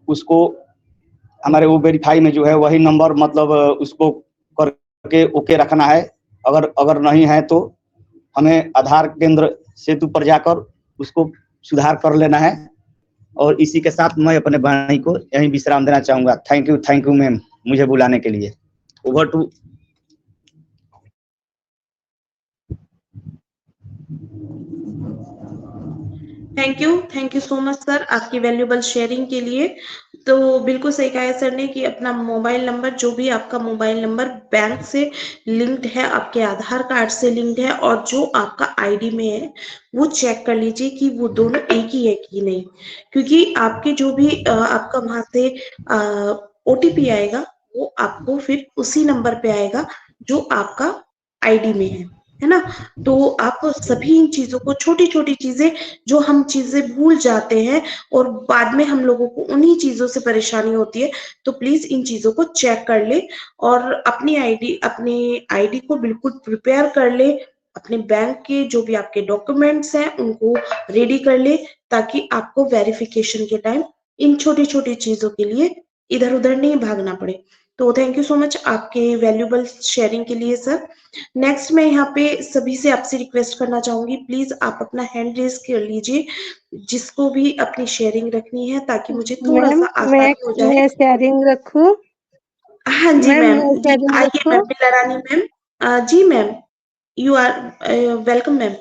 उसको हमारे वो वेरीफाई में जो है वही नंबर मतलब उसको करके ओके रखना है। अगर नहीं है तो हमें आधार केंद्र सेतु पर जाकर उसको सुधार कर लेना है। और इसी के साथ मैं अपने वाणी को यहीं विश्राम देना चाहूँगा। थैंक यू मैम, मुझे बुलाने के लिए। Over to. Thank you so much sir, आपकी वैल्यूबल शेयरिंग के लिए। तो बिल्कुल सही कहा है सर ने कि अपना मोबाइल नंबर, जो भी आपका मोबाइल नंबर बैंक से लिंक्ड है, आपके आधार कार्ड से लिंक्ड है और जो आपका आईडी में है, वो चेक कर लीजिए कि वो दोनों एक ही है कि नहीं, क्योंकि आपके जो भी आपका वहां से OTP आएगा वो आपको फिर उसी नंबर पे आएगा जो आपका आईडी में है ना। तो आप सभी इन चीजों को, छोटी छोटी चीजें जो हम चीजें भूल जाते हैं और बाद में हम लोगों को उन्हीं चीजों से परेशानी होती है, तो प्लीज इन चीजों को चेक कर ले और अपनी आईडी को बिल्कुल प्रिपेयर कर ले। अपने बैंक के जो भी आपके डॉक्यूमेंट्स हैं उनको रेडी कर ले, ताकि आपको वेरिफिकेशन के टाइम इन छोटी छोटी चीजों के लिए इधर उधर नहीं भागना पड़े। तो थैंक यू सो मच आपके वैल्यूबल शेयरिंग के लिए सर। नेक्स्ट मैं यहाँ पे सभी से आपसे रिक्वेस्ट करना चाहूंगी, प्लीज आप अपना हैंड रेज कर लीजिए जिसको भी अपनी शेयरिंग रखनी है, ताकि मुझे थोड़ा सा आसानी हो जाए। मैं शेयरिंग रखूं? हाँ जी मैम, जी शेयरिंग आइए रखूं? Ma'am, Billa Rani ma'am. जी ma'am, You are welcome, ma'am.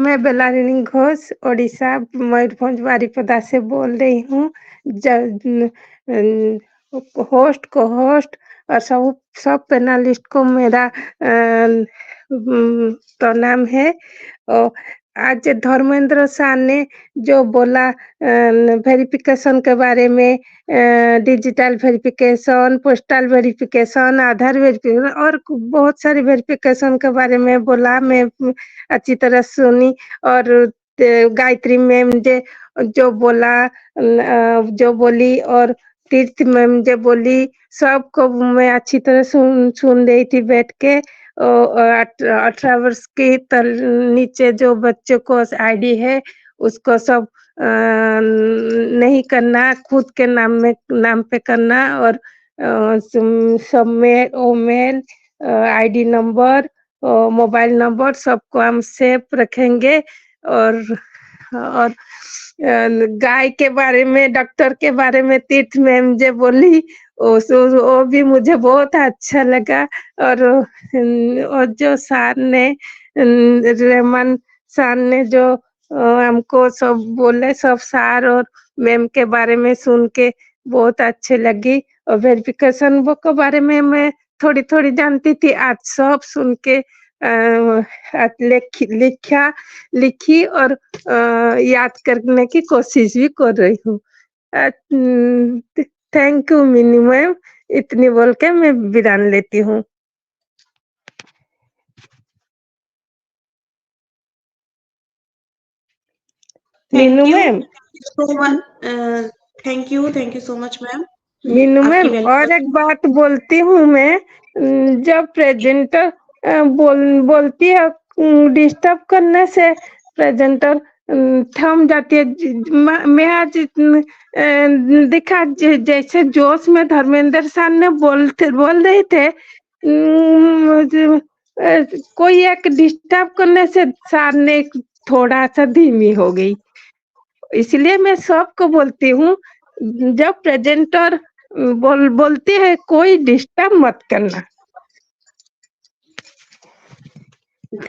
मैं बेलारिनी घोष ओडिशा मयूरभंज बारिपदा से बोल रही हूँ। होस्ट को होस्ट और सब पैनलिस्ट को मेरा प्रणाम है। और आज धर्मेंद्र शाह ने जो बोला वेरिफिकेशन के बारे में, डिजिटल वेरिफिकेशन, पोस्टल वेरिफिकेशन, आधार वेरिफिकेशन और बहुत सारे वेरिफिकेशन के बारे में बोला, मैं अच्छी तरह सुनी। और गायत्री मैम जो बोला, जो बोली, और तीर्थ मैम जो बोली, सबको मैं अच्छी तरह सुन रही थी बैठ के। 18 वर्ष के नीचे जो बच्चों को आईडी है उसको सब नहीं करना, खुद के नाम पे करना। और सब में mail, ID number, mobile number सबको हम सेव रखेंगे। और गाय के बारे में, डॉक्टर के बारे में तीर्थ मैम जो बोली वो भी मुझे बहुत अच्छा लगा। और जो सर ने, रहमान सर ने जो हमको सब बोले, सब सर और मैम के बारे में सुन के बहुत अच्छे लगी। और वेरिफिकेशन बुक के बारे में मैं थोड़ी थोड़ी जानती थी, आज सब सुन के लिखी और याद करने की कोशिश भी कर रही हूँ। थैंक यू मिनी मैम, इतनी बोल के मैं विराम लेती हूँ। Meenu ma'am, thank you so much ma'am. Meenu ma'am और एक बात बोलती हूँ मैं, जब प्रेजेंटर बोलती है, डिस्टर्ब करने से प्रेजेंटर थम जाती है। मैं आज देखा जैसे जोश में धर्मेंद्र सर ने बोल रहे थे, कोई एक डिस्टर्ब करने से सर ने थोड़ा सा धीमी हो गई। इसलिए मैं सबको बोलती हूँ, जब प्रेजेंटर बोलती है कोई डिस्टर्ब मत करना।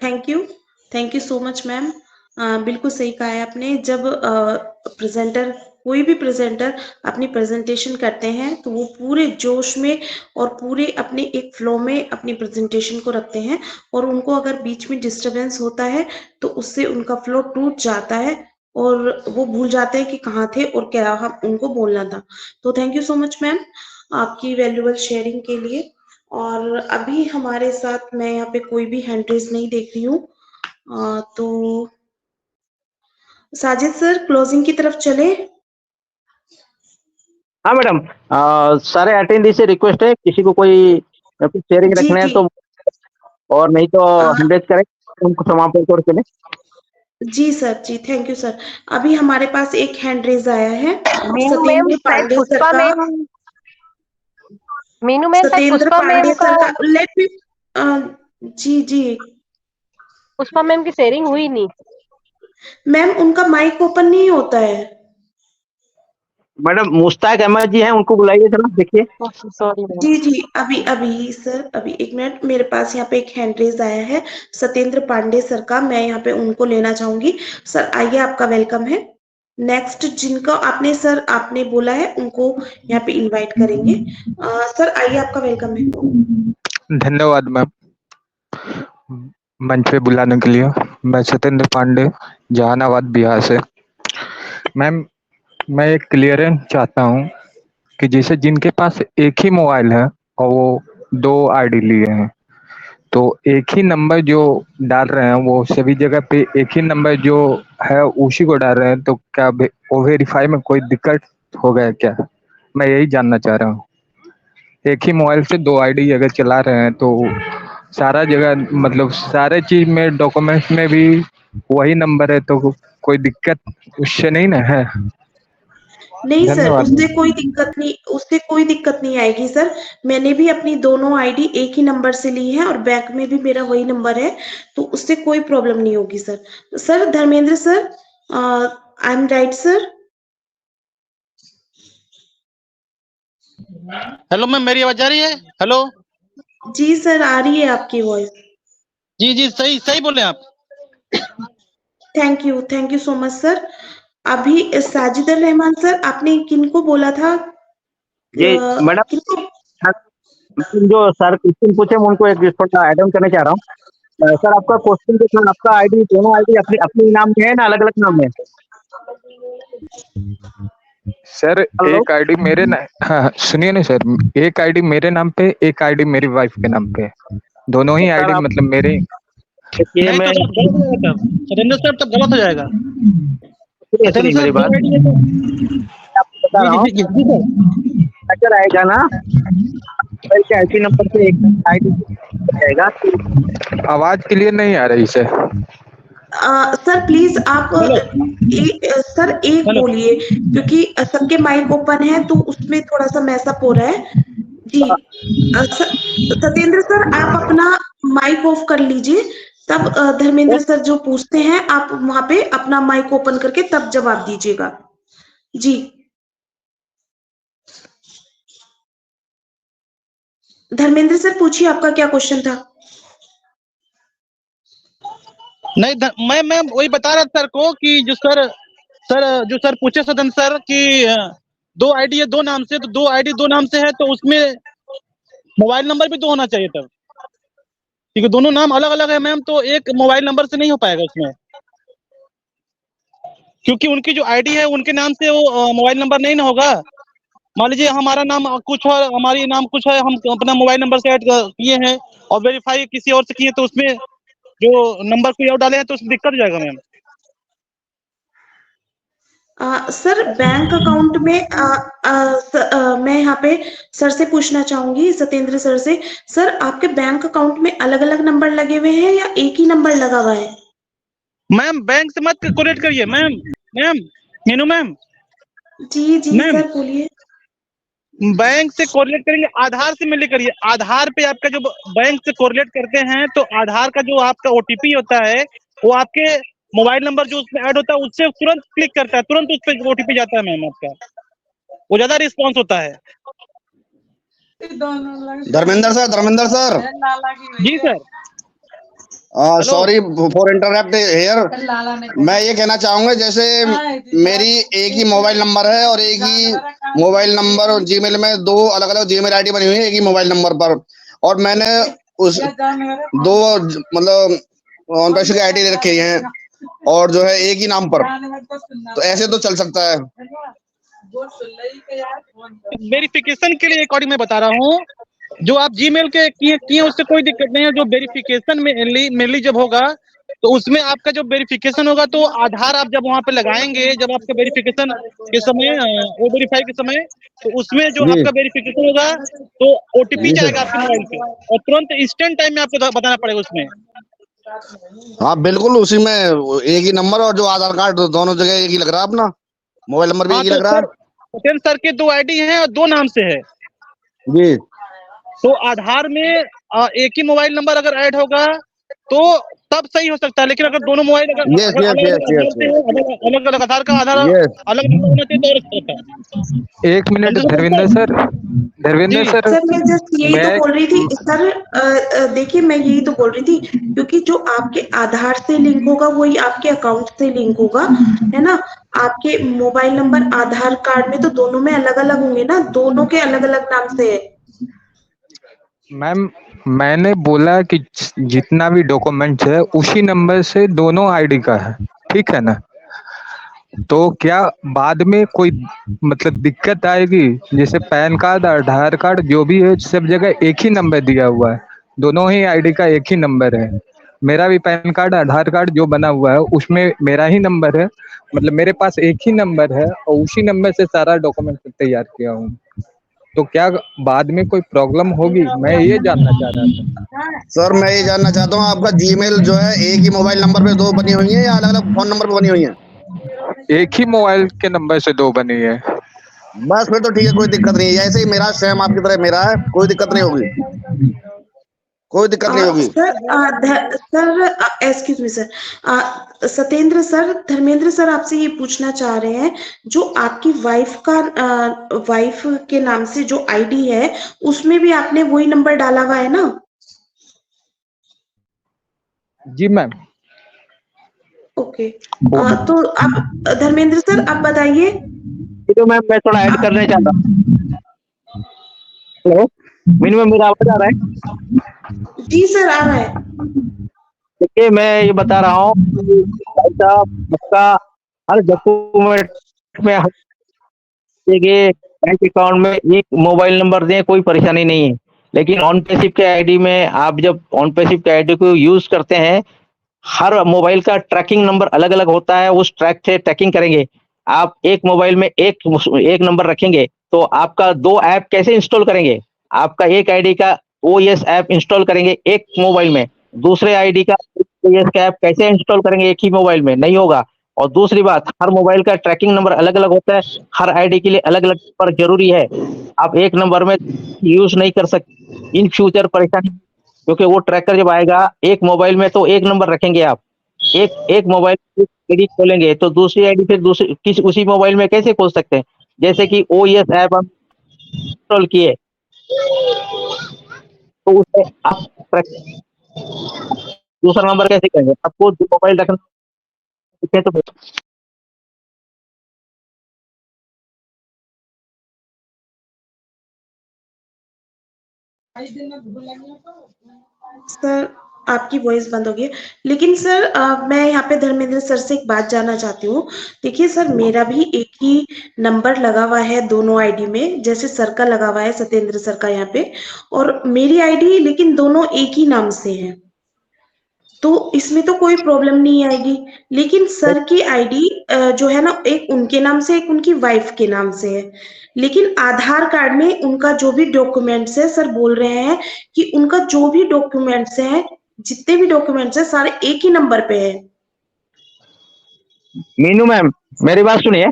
Thank you so much ma'am. बिल्कुल सही कहा है आपने। जब कोई भी प्रेजेंटर अपनी प्रेजेंटेशन करते हैं तो वो पूरे जोश में और पूरे अपने एक फ्लो में अपनी प्रेजेंटेशन को रखते हैं, और उनको अगर बीच में डिस्टरबेंस होता है तो उससे उनका फ्लो टूट जाता है और वो भूल जाते हैं कि कहाँ थे और क्या हम उनको बोलना था। तो thank you so much ma'am आपकी वैल्यूएबल शेयरिंग के लिए। और अभी हमारे साथ मैं यहाँ पे कोई भी हैंड रेज नहीं देख रही हूँ, तो साजिद सर क्लोजिंग की तरफ चले। हाँ मैडम, सारे अटेंडी से रिक्वेस्ट है, किसी को कोई कुछ शेयरिंग रखना है तो, और नहीं तो हैंड रेज करें, उनको समापन कर चले। जी सर, जी थैंक यू सर। अभी हमारे पास एक हैंड रेज आया है मीनू मैम, सत्येंद्र पांडे सर पुष्पा का। Ma'am, Meenu ma'am, Satyendra Pushpa Pandey ma'am sir का, का लेट मी जी पुष्पा मैम की शेयरिंग हुई नहीं मैम, उनका माइक ओपन नहीं होता है। मैडम मुश्ताक अहमद जी हैं, उनको बुलाइए जरा, देखिए। Sorry ma'am. जी अभी सर, अभी एक मिनट, मेरे पास यहाँ पे एक हैंड रेज आया है सत्येंद्र पांडे सर का, मैं यहाँ पे उनको लेना चाहूंगी। सर आइए, आपका वेलकम है। नेक्स्ट जिनका आपने बोला है उनको यहाँ पे इनवाइट करेंगे। सर आइए, आपका वेलकम है। धन्यवाद मैम मंच पे बुलाने के लिए। मैं सत्येंद्र पांडे, जहानाबाद, बिहार से। मैम, मैं एक क्लियरेंस चाहता हूँ कि जैसे जिनके पास एक ही मोबाइल है और वो 2 आईडी लिए हैं, तो एक ही नंबर जो डाल रहे हैं वो सभी जगह पे एक ही नंबर जो है उसी को डाल रहे हैं, तो क्या वो वेरीफाई में कोई दिक्कत हो गया क्या? मैं यही जानना चाह रहा हूँ। एक ही मोबाइल से 2 आईडी अगर चला रहे हैं तो सारा जगह, मतलब सारे चीज में, डॉक्यूमेंट्स में भी वही नंबर है, तो कोई दिक्कत उससे नहीं ना है? नहीं सर, धन्यवाद। उससे कोई दिक्कत नहीं आएगी सर। मैंने भी अपनी दोनों आईडी एक ही नंबर से ली है और बैंक में भी मेरा वही नंबर है, तो उससे कोई प्रॉब्लम नहीं होगी sir. Sir Dharmendra sir, I am right sir? Hello ma'am, मेरी आवाज आ रही है? हेलो जी सर, आ रही है आपकी वॉइस। जी जी, सही सही बोले आप। Thank you so much sir. अभी साजिदर रहमान सर, आपने किनको बोला था? जी मैडम, किनको? जो सर क्वेश्चन पूछे मैं उनको एक थोड़ा ऐड ऑन करना चाह रहा हूँ। सर आपका क्वेश्चन जो था, आपका आईडी दोनों आईडी अपने अपने नाम में है ना अलग अलग नाम में? सर हेलो, एक आईडी मेरे ना, हाँ सुनिए ना सर, एक आईडी मेरे नाम पे, एक आईडी मेरी वाइफ के नाम पे, दोनों ही सर आईडी आप मतलब मेरे। देखिए नहीं मैं तो सब गलत हो जाएगा, तब सतेंद्र सर तब गलत हो जाएगा। सुनिए सतेंद्र सुनिए सर मेरी दो बात, आईडी है तो। मैं आपको बता जी रहा जी हूँ। जी जी जी सर। अगर आएगा ना मोबाइल के आईडी नंबर से एक आईडी जाएगा तो आवाज क्लियर नहीं आ रही सर। सर प्लीज आप हेलो सर एक हेलो। बोलिए, क्योंकि सबके माइक ओपन है तो उसमें थोड़ा सा मैसअप हो रहा है जी। सत्येंद्र सर, आप अपना माइक ऑफ कर लीजिए, तब धर्मेंद्र सर जो पूछते हैं आप वहां पे अपना माइक ओपन करके तब जवाब दीजिएगा जी। धर्मेंद्र सर पूछिए, आपका क्या क्वेश्चन था? नहीं मैं वही बता रहा था सर को कि जो सर पूछे सदन सर कि दो आईडी है दो नाम से, तो दो आईडी दो नाम से है तो उसमें मोबाइल नंबर भी दो होना चाहिए तब, क्योंकि दोनों नाम अलग अलग है मैम, तो एक मोबाइल नंबर से नहीं हो पाएगा उसमें, क्योंकि उनकी जो आईडी है उनके नाम से वो मोबाइल नंबर नहीं ना होगा। मान लीजिए हमारा नाम कुछ और हमारी नाम कुछ है, हम अपना मोबाइल नंबर से ऐड किए हैं और वेरीफाई किसी और से किए, तो उसमें जो नंबर कोई और डाले हैं तो उसमें दिक्कत हो जाएगा मैम। सर बैंक अकाउंट में मैं यहाँ पे सर से पूछना चाहूंगी, सत्येंद्र सर से। सर आपके बैंक अकाउंट में अलग अलग नंबर लगे हुए हैं या एक ही नंबर लगा हुआ है? मैम बैंक से मत कोरिलेट करिए मैम। मैम मीनू मैम, जी जी मैम सर बोलिए। बैंक से कोरिलेट करेंगे, आधार से मिले करिए। आधार पे आपका जो बैंक से कोरिलेट करते हैं तो आधार का जो आपका ओटीपी होता है वो आपके मोबाइल नंबर जो उसमें ऐड होता है उससे तुरंत क्लिक करता है, तुरंत उस पर ओटीपी जाता है मैम आपका, वो ज्यादा रिस्पॉन्स होता है। Dharmendra sir ji sir. Hello. Sorry for interrupt here. मैं ये कहना चाहूंगा, जैसे मेरी एक ही मोबाइल नंबर है और एक ही मोबाइल नंबर जीमेल में दो अलग अलग जीमेल आईडी बनी हुई है एक ही मोबाइल नंबर पर, और मैंने उस दो मतलब ऑन पैसे की आईडी रखी है और जो है एक ही नाम पर, तो ऐसे तो चल सकता है? वेरिफिकेशन के लिए अकॉर्डिंग मैं बता रहा हूँ, जो आप जीमेल के किए उससे कोई दिक्कत नहीं है। जो वेरिफिकेशन में मेनली जब होगा तो उसमें आपका जो वेरिफिकेशन होगा तो आधार आप जब वहां पे लगाएंगे, जब आपका वेरिफिकेशन के समय वो वेरीफाई के समय, तो उसमें जो जी आपका वेरिफिकेशन होगा तो ओटीपी जी जाएगा सर। आपके मोबाइल पे और तुरंत इंस्टेंट टाइम में आपको बताना पड़ेगा उसमें। हाँ बिल्कुल, उसी में एक ही नंबर और जो आधार कार्ड दोनों जगह एक ही लग रहा है, अपना मोबाइल नंबर भी हाँ एक ही तो लग रहा है। सर सत्येंद्र सर के दो आईडी हैं और दो नाम से है, जी तो आधार में एक ही मोबाइल नंबर अगर ऐड होगा तो तब सही हो सकता है, लेकिन अगर दोनों मोबाइल अगर यस अगर यस अलग यस अलग आधार यस से हो, अलग अलग आधार का आधार यस। अलग नंबर होना चाहिए तो और अच्छा होता है। एक मिनट समझे Dharmendra sir? Sir, Dharmendra ji sir, sir मैं जस्ट यही तो मैं बोल रही थी सर, देखिए मैं यही तो बोल रही थी, क्योंकि जो आपके आधार से लिंक होगा वही आपके अकाउंट से लिंक होगा, है ना? आपके मोबाइल नंबर आधार कार्ड में तो दोनों में अलग अलग होंगे ना, दोनों के अलग अलग नाम से है। मैम मैंने बोला कि जितना भी डॉक्यूमेंट्स है उसी नंबर से दोनों आईडी का है, ठीक है ना? तो क्या बाद में कोई मतलब दिक्कत आएगी? जैसे पैन कार्ड आधार कार्ड जो भी है सब जगह एक ही नंबर दिया हुआ है, दोनों ही आईडी का एक ही नंबर है। मेरा भी पैन कार्ड आधार कार्ड जो बना हुआ है उसमें मेरा ही नंबर है, मतलब मेरे पास एक ही नंबर है और उसी नंबर से सारा डॉक्यूमेंट तैयार किया हूँ। तो क्या बाद में कोई प्रॉब्लम होगी, मैं ये जानना चाह रहा था। सर मैं ये जानना चाहता हूँ, आपका जीमेल जो है एक ही मोबाइल नंबर पे दो बनी हुई है या अलग अलग फोन नंबर पे बनी हुई है? एक ही मोबाइल के नंबर से दो बनी है। बस फिर तो ठीक है, कोई दिक्कत नहीं है। ऐसे ही मेरा सेम आपकी तरह मेरा है, कोई दिक्कत नहीं होगी, कोई दिक्कत नहीं होगी। Sir excuse me sir, Satyendra sir, Dharmendra sir आपसे ये पूछना चाह रहे हैं, जो आपकी वाइफ के नाम से जो आईडी है उसमें भी आपने वही नंबर डाला हुआ है ना? जी मैम। ओके, तो आप धर्मेंद्र सर आप बताइए। तो मैम मैं थोड़ा ऐड करने चाहता हूँ। हेलो मीनू मैम, मेरा आवाज आ रहा है? जी सर आ रहा है। देखिए मैं ये बता रहा हूँ भाई साहब, आपका हर डॉक्यूमेंट में बैंक अकाउंट में एक मोबाइल नंबर दें, कोई परेशानी नहीं है। लेकिन ऑन पैसिव के आईडी में आप जब ऑन पैसिव के आईडी को यूज करते हैं, हर मोबाइल का ट्रैकिंग नंबर अलग अलग होता है, उस ट्रैक से ट्रैकिंग करेंगे। आप एक मोबाइल में एक नंबर रखेंगे तो आपका 2 ऐप कैसे इंस्टॉल करेंगे? आपका एक आईडी का ओएस ऐप इंस्टॉल करेंगे एक मोबाइल में, दूसरे आईडी का ओएस का ऐप कैसे इंस्टॉल करेंगे एक ही मोबाइल में? नहीं होगा। और दूसरी बात, हर मोबाइल का ट्रैकिंग नंबर अलग अलग होता है, हर आईडी के लिए अलग अलग नंबर जरूरी है। आप एक नंबर में यूज नहीं कर सकते, इन फ्यूचर परेशानी, क्योंकि वो ट्रैकर जब आएगा एक मोबाइल में तो एक नंबर रखेंगे आप, एक मोबाइल आईडी खोलेंगे तो दूसरी आईडी फिर दूसरी उसी मोबाइल में कैसे खोल सकते हैं? जैसे कि ओएस ऐप हम इंस्टॉल किए तो उससे आप दूसरा नंबर कैसे करेंगे? आपको मोबाइल रखना तो सर आपकी वॉइस बंद हो गई है। लेकिन सर मैं यहाँ पे धर्मेंद्र सर से एक बात जानना चाहती हूँ। देखिए सर, मेरा भी एक ही नंबर लगा हुआ है दोनों आईडी में, जैसे सर का लगा हुआ है सत्येंद्र सर का यहाँ पे, और मेरी आईडी, लेकिन दोनों एक ही नाम से है, तो इसमें तो कोई प्रॉब्लम नहीं आएगी। लेकिन सर की आईडी जो है ना, एक उनके नाम से, एक उनकी वाइफ के नाम से है। लेकिन आधार कार्ड में उनका जो भी डॉक्यूमेंट्स है, सर बोल रहे हैं कि उनका जो भी डॉक्यूमेंट्स है, जितने भी डॉक्यूमेंट्स है, सारे एक ही नंबर पे है। मीनू मैम मेरी बात सुनिए,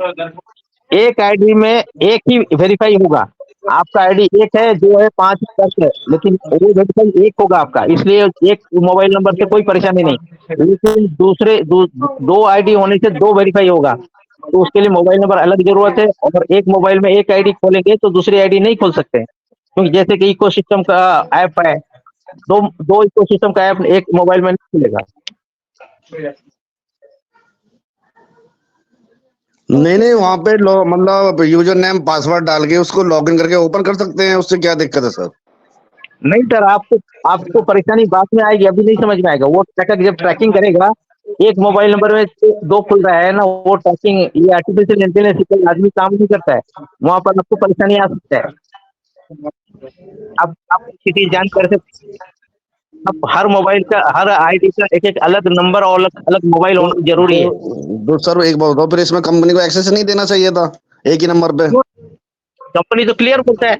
एक आईडी में एक ही वेरीफाई होगा। आपका आईडी एक है, जो है 5 10 है, लेकिन वो वेरीफाई एक होगा आपका, इसलिए एक मोबाइल नंबर से कोई परेशानी नहीं। लेकिन दूसरे दो आईडी होने से 2 वेरीफाई होगा, तो उसके लिए मोबाइल नंबर अलग जरूरत है। और एक मोबाइल में एक आईडी खोलेंगे तो दूसरी आईडी नहीं खोल सकते, क्योंकि जैसे कि इकोसिस्टम का ऐप है, दो इकोसिस्टम का ऐप एक मोबाइल में नहीं खुलेगा। नहीं, वहाँ पे मतलब यूजर नेम पासवर्ड डाल के उसको लॉगिन करके ओपन कर सकते हैं, उससे क्या दिक्कत है सर? नहीं सर, आपको परेशानी बाद में आएगी, अभी नहीं समझ में आएगा। वो ट्रैकर जब ट्रैकिंग करेगा, एक मोबाइल नंबर में 2 खुल रहा है ना, वो ट्रैकिंग, ये आर्टिफिशियल इंटेलिजेंस आदमी काम नहीं करता है, वहां पर आपको परेशानी आ सकता है। आप किसी जानकारी से अब हर मोबाइल का, हर आईडी का एक अलग नंबर और अलग अलग मोबाइल होना जरूरी है। तो सर एक बात बताओ, फिर इसमें कंपनी को एक्सेस नहीं देना चाहिए था एक ही नंबर पे? कंपनी तो क्लियर बोलता है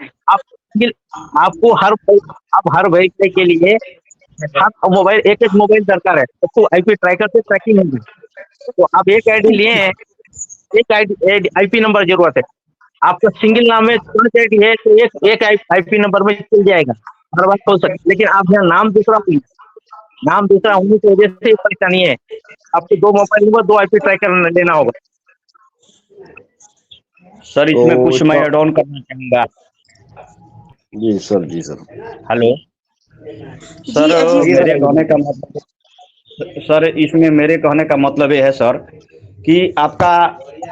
आपको हर व्हीकल के लिए हर मोबाइल, एक मोबाइल दरकार है, उसको आईपी ट्रैकर से ट्रैकिंग होगी। तो आप एक आईडी लिए हैं, एक आईपी नंबर जरूरत है। आपका सिंगल नाम में 5 आईडी है तो एक आईपी नंबर में चल जाएगा, हर बात हो सकती है। लेकिन आप यहाँ नाम दूसरा होने की वजह से परेशानी है। आपको 2 मोबाइल नंबर 2 आईपी ट्रैकर लेना होगा। सर इसमें कुछ मैं ऐड ऑन करना चाहूंगा। जी सर। हेलो सर, इसमें मेरे कहने का मतलब ये है सर कि आपका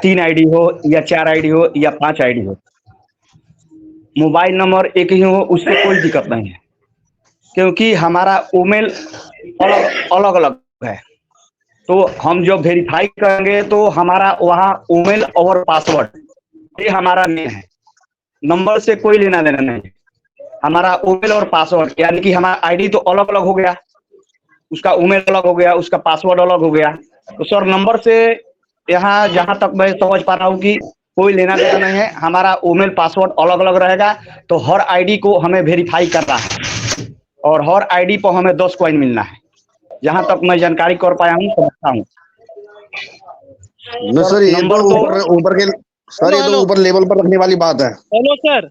3 आईडी हो या 4 आईडी हो या 5 आईडी हो, मोबाइल नंबर एक ही हो, उससे कोई दिक्कत नहीं है, क्योंकि हमारा ईमेल अलग अलग है। तो हम जब वेरीफाई करेंगे तो हमारा वहाँ ईमेल और पासवर्ड ये हमारा मेन है, नंबर से कोई लेना देना नहीं। हमारा ईमेल और पासवर्ड, यानी कि हमारा आईडी तो अलग अलग हो गया, उसका ईमेल अलग हो गया, उसका पासवर्ड अलग हो गया। तो सर नंबर से यहाँ जहां तक मैं समझ पा रहा हूँ कि कोई लेना देना नहीं है, हमारा ईमेल पासवर्ड अलग अलग रहेगा। तो हर आईडी को हमें वेरीफाई करना है और हर आईडी पर हमें 10 कॉइन मिलना है, जहां तक मैं जानकारी कर पाया हूँ, समझता हूँ। सर ये तो ऊपर के सर, ये तो ऊपर लेवल पर रखने वाली बात है। Hello sir.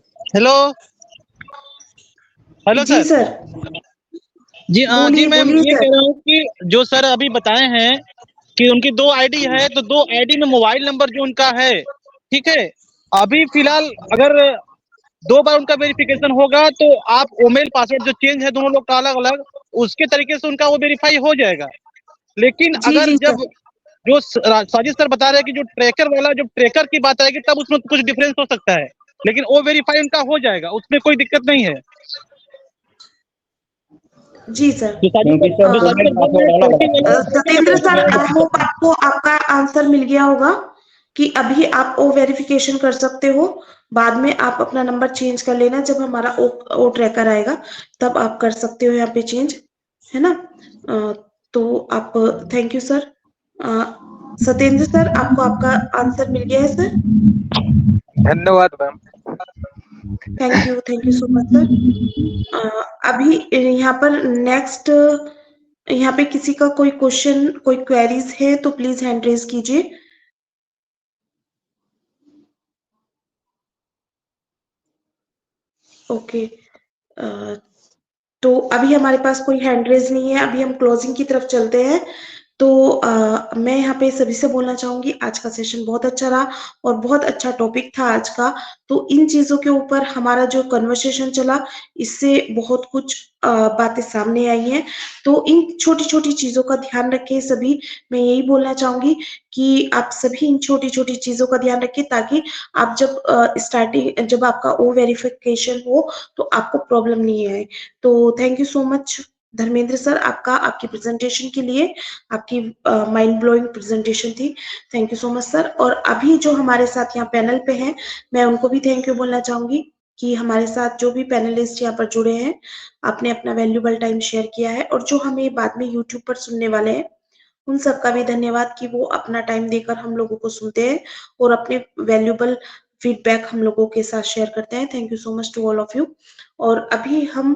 हेलो जी सर। जी जी बोलिए मैम, बोलिए ये सर। कह रहा हूँ कि जो सर अभी बताए हैं कि उनकी 2 आईडी है, तो 2 आईडी में मोबाइल नंबर जो उनका है, ठीक है, अभी फिलहाल अगर 2 बार उनका वेरिफिकेशन होगा तो आप ईमेल पासवर्ड जो चेंज है दोनों लोग का अलग अलग, उसके तरीके से उनका वो वेरीफाई हो जाएगा। लेकिन जी अगर जी जब सर। जो साजिद सर बता रहे हैं कि जो ट्रैकर वाला, जब ट्रैकर की बात आएगी तब उसमें कुछ डिफरेंस हो सकता है, लेकिन वो वेरीफाई उनका हो जाएगा, उसमें कोई दिक्कत नहीं है। जी सर। क्योंकि सर जो साजिद सर बोल रहे हैं tracking वाला, वो tracking सत्येंद्र वाला सर, हो आई होप आपको आपका आंसर मिल गया होगा कि अभी आप ओ वेरिफिकेशन कर सकते हो, बाद में आप अपना नंबर चेंज कर लेना, जब हमारा ओ ट्रैकर आएगा तब आप कर सकते हो यहाँ पे चेंज, है ना। तो आप, thank you sir. Satyendra sir, आपको आपका आंसर मिल गया है सर? धन्यवाद ma'am. Thank you so much sir. अभी यहाँ पर नेक्स्ट, यहाँ पे किसी का कोई क्वेश्चन, कोई क्वेरीज है तो प्लीज हैंड रेज कीजिए। ओके, तो अभी हमारे पास कोई हैंड रेज नहीं है, अभी हम क्लोजिंग की तरफ चलते हैं। तो मैं यहाँ पे सभी से बोलना चाहूंगी, आज का सेशन बहुत अच्छा रहा और बहुत अच्छा टॉपिक था आज का। तो इन चीजों के ऊपर हमारा जो कन्वर्सेशन चला, इससे बहुत कुछ बातें सामने आई हैं। तो इन छोटी छोटी चीजों का ध्यान रखें सभी। मैं यही बोलना चाहूंगी कि आप सभी इन छोटी छोटी चीजों का ध्यान रखें, ताकि आप जब आपका ओ वेरिफिकेशन हो तो आपको प्रॉब्लम नहीं आए। तो thank you so much Dharmendra sir, आपकी प्रेजेंटेशन के लिए, आपकी माइंड ब्लोइंग प्रेजेंटेशन थी। Thank you so much sir. और अभी जो हमारे साथ यहाँ पैनल पे हैं, मैं उनको भी थैंक यू बोलना चाहूंगी कि हमारे साथ जो भी पैनलिस्ट यहाँ पर जुड़े हैं, आपने अपना वैल्यूबल टाइम शेयर किया है, और जो हमें बाद में यूट्यूब पर सुनने वाले हैं, उन सबका भी धन्यवाद कि वो अपना टाइम देकर हम लोगों को सुनते हैं और अपने वैल्यूबल फीडबैक हम लोगों के साथ शेयर करते हैं। Thank you so much to all of you. और अभी हम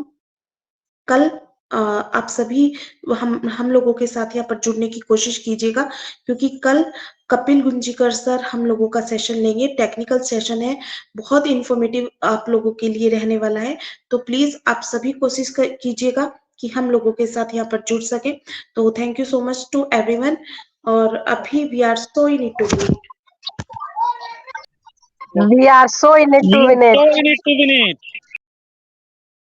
कल आप सभी हम लोगों के साथ यहाँ पर जुड़ने की कोशिश कीजिएगा, क्योंकि कल कपिल गुंजीकर सर हम लोगों का सेशन लेंगे। टेक्निकल सेशन है, बहुत इंफॉर्मेटिव आप लोगों के लिए रहने वाला है। तो प्लीज आप सभी कोशिश कीजिएगा कि हम लोगों के साथ यहाँ पर जुड़ सके। तो thank you so much to everyone. और अभी we are so in it to We are so in it to win it. so in it to win it.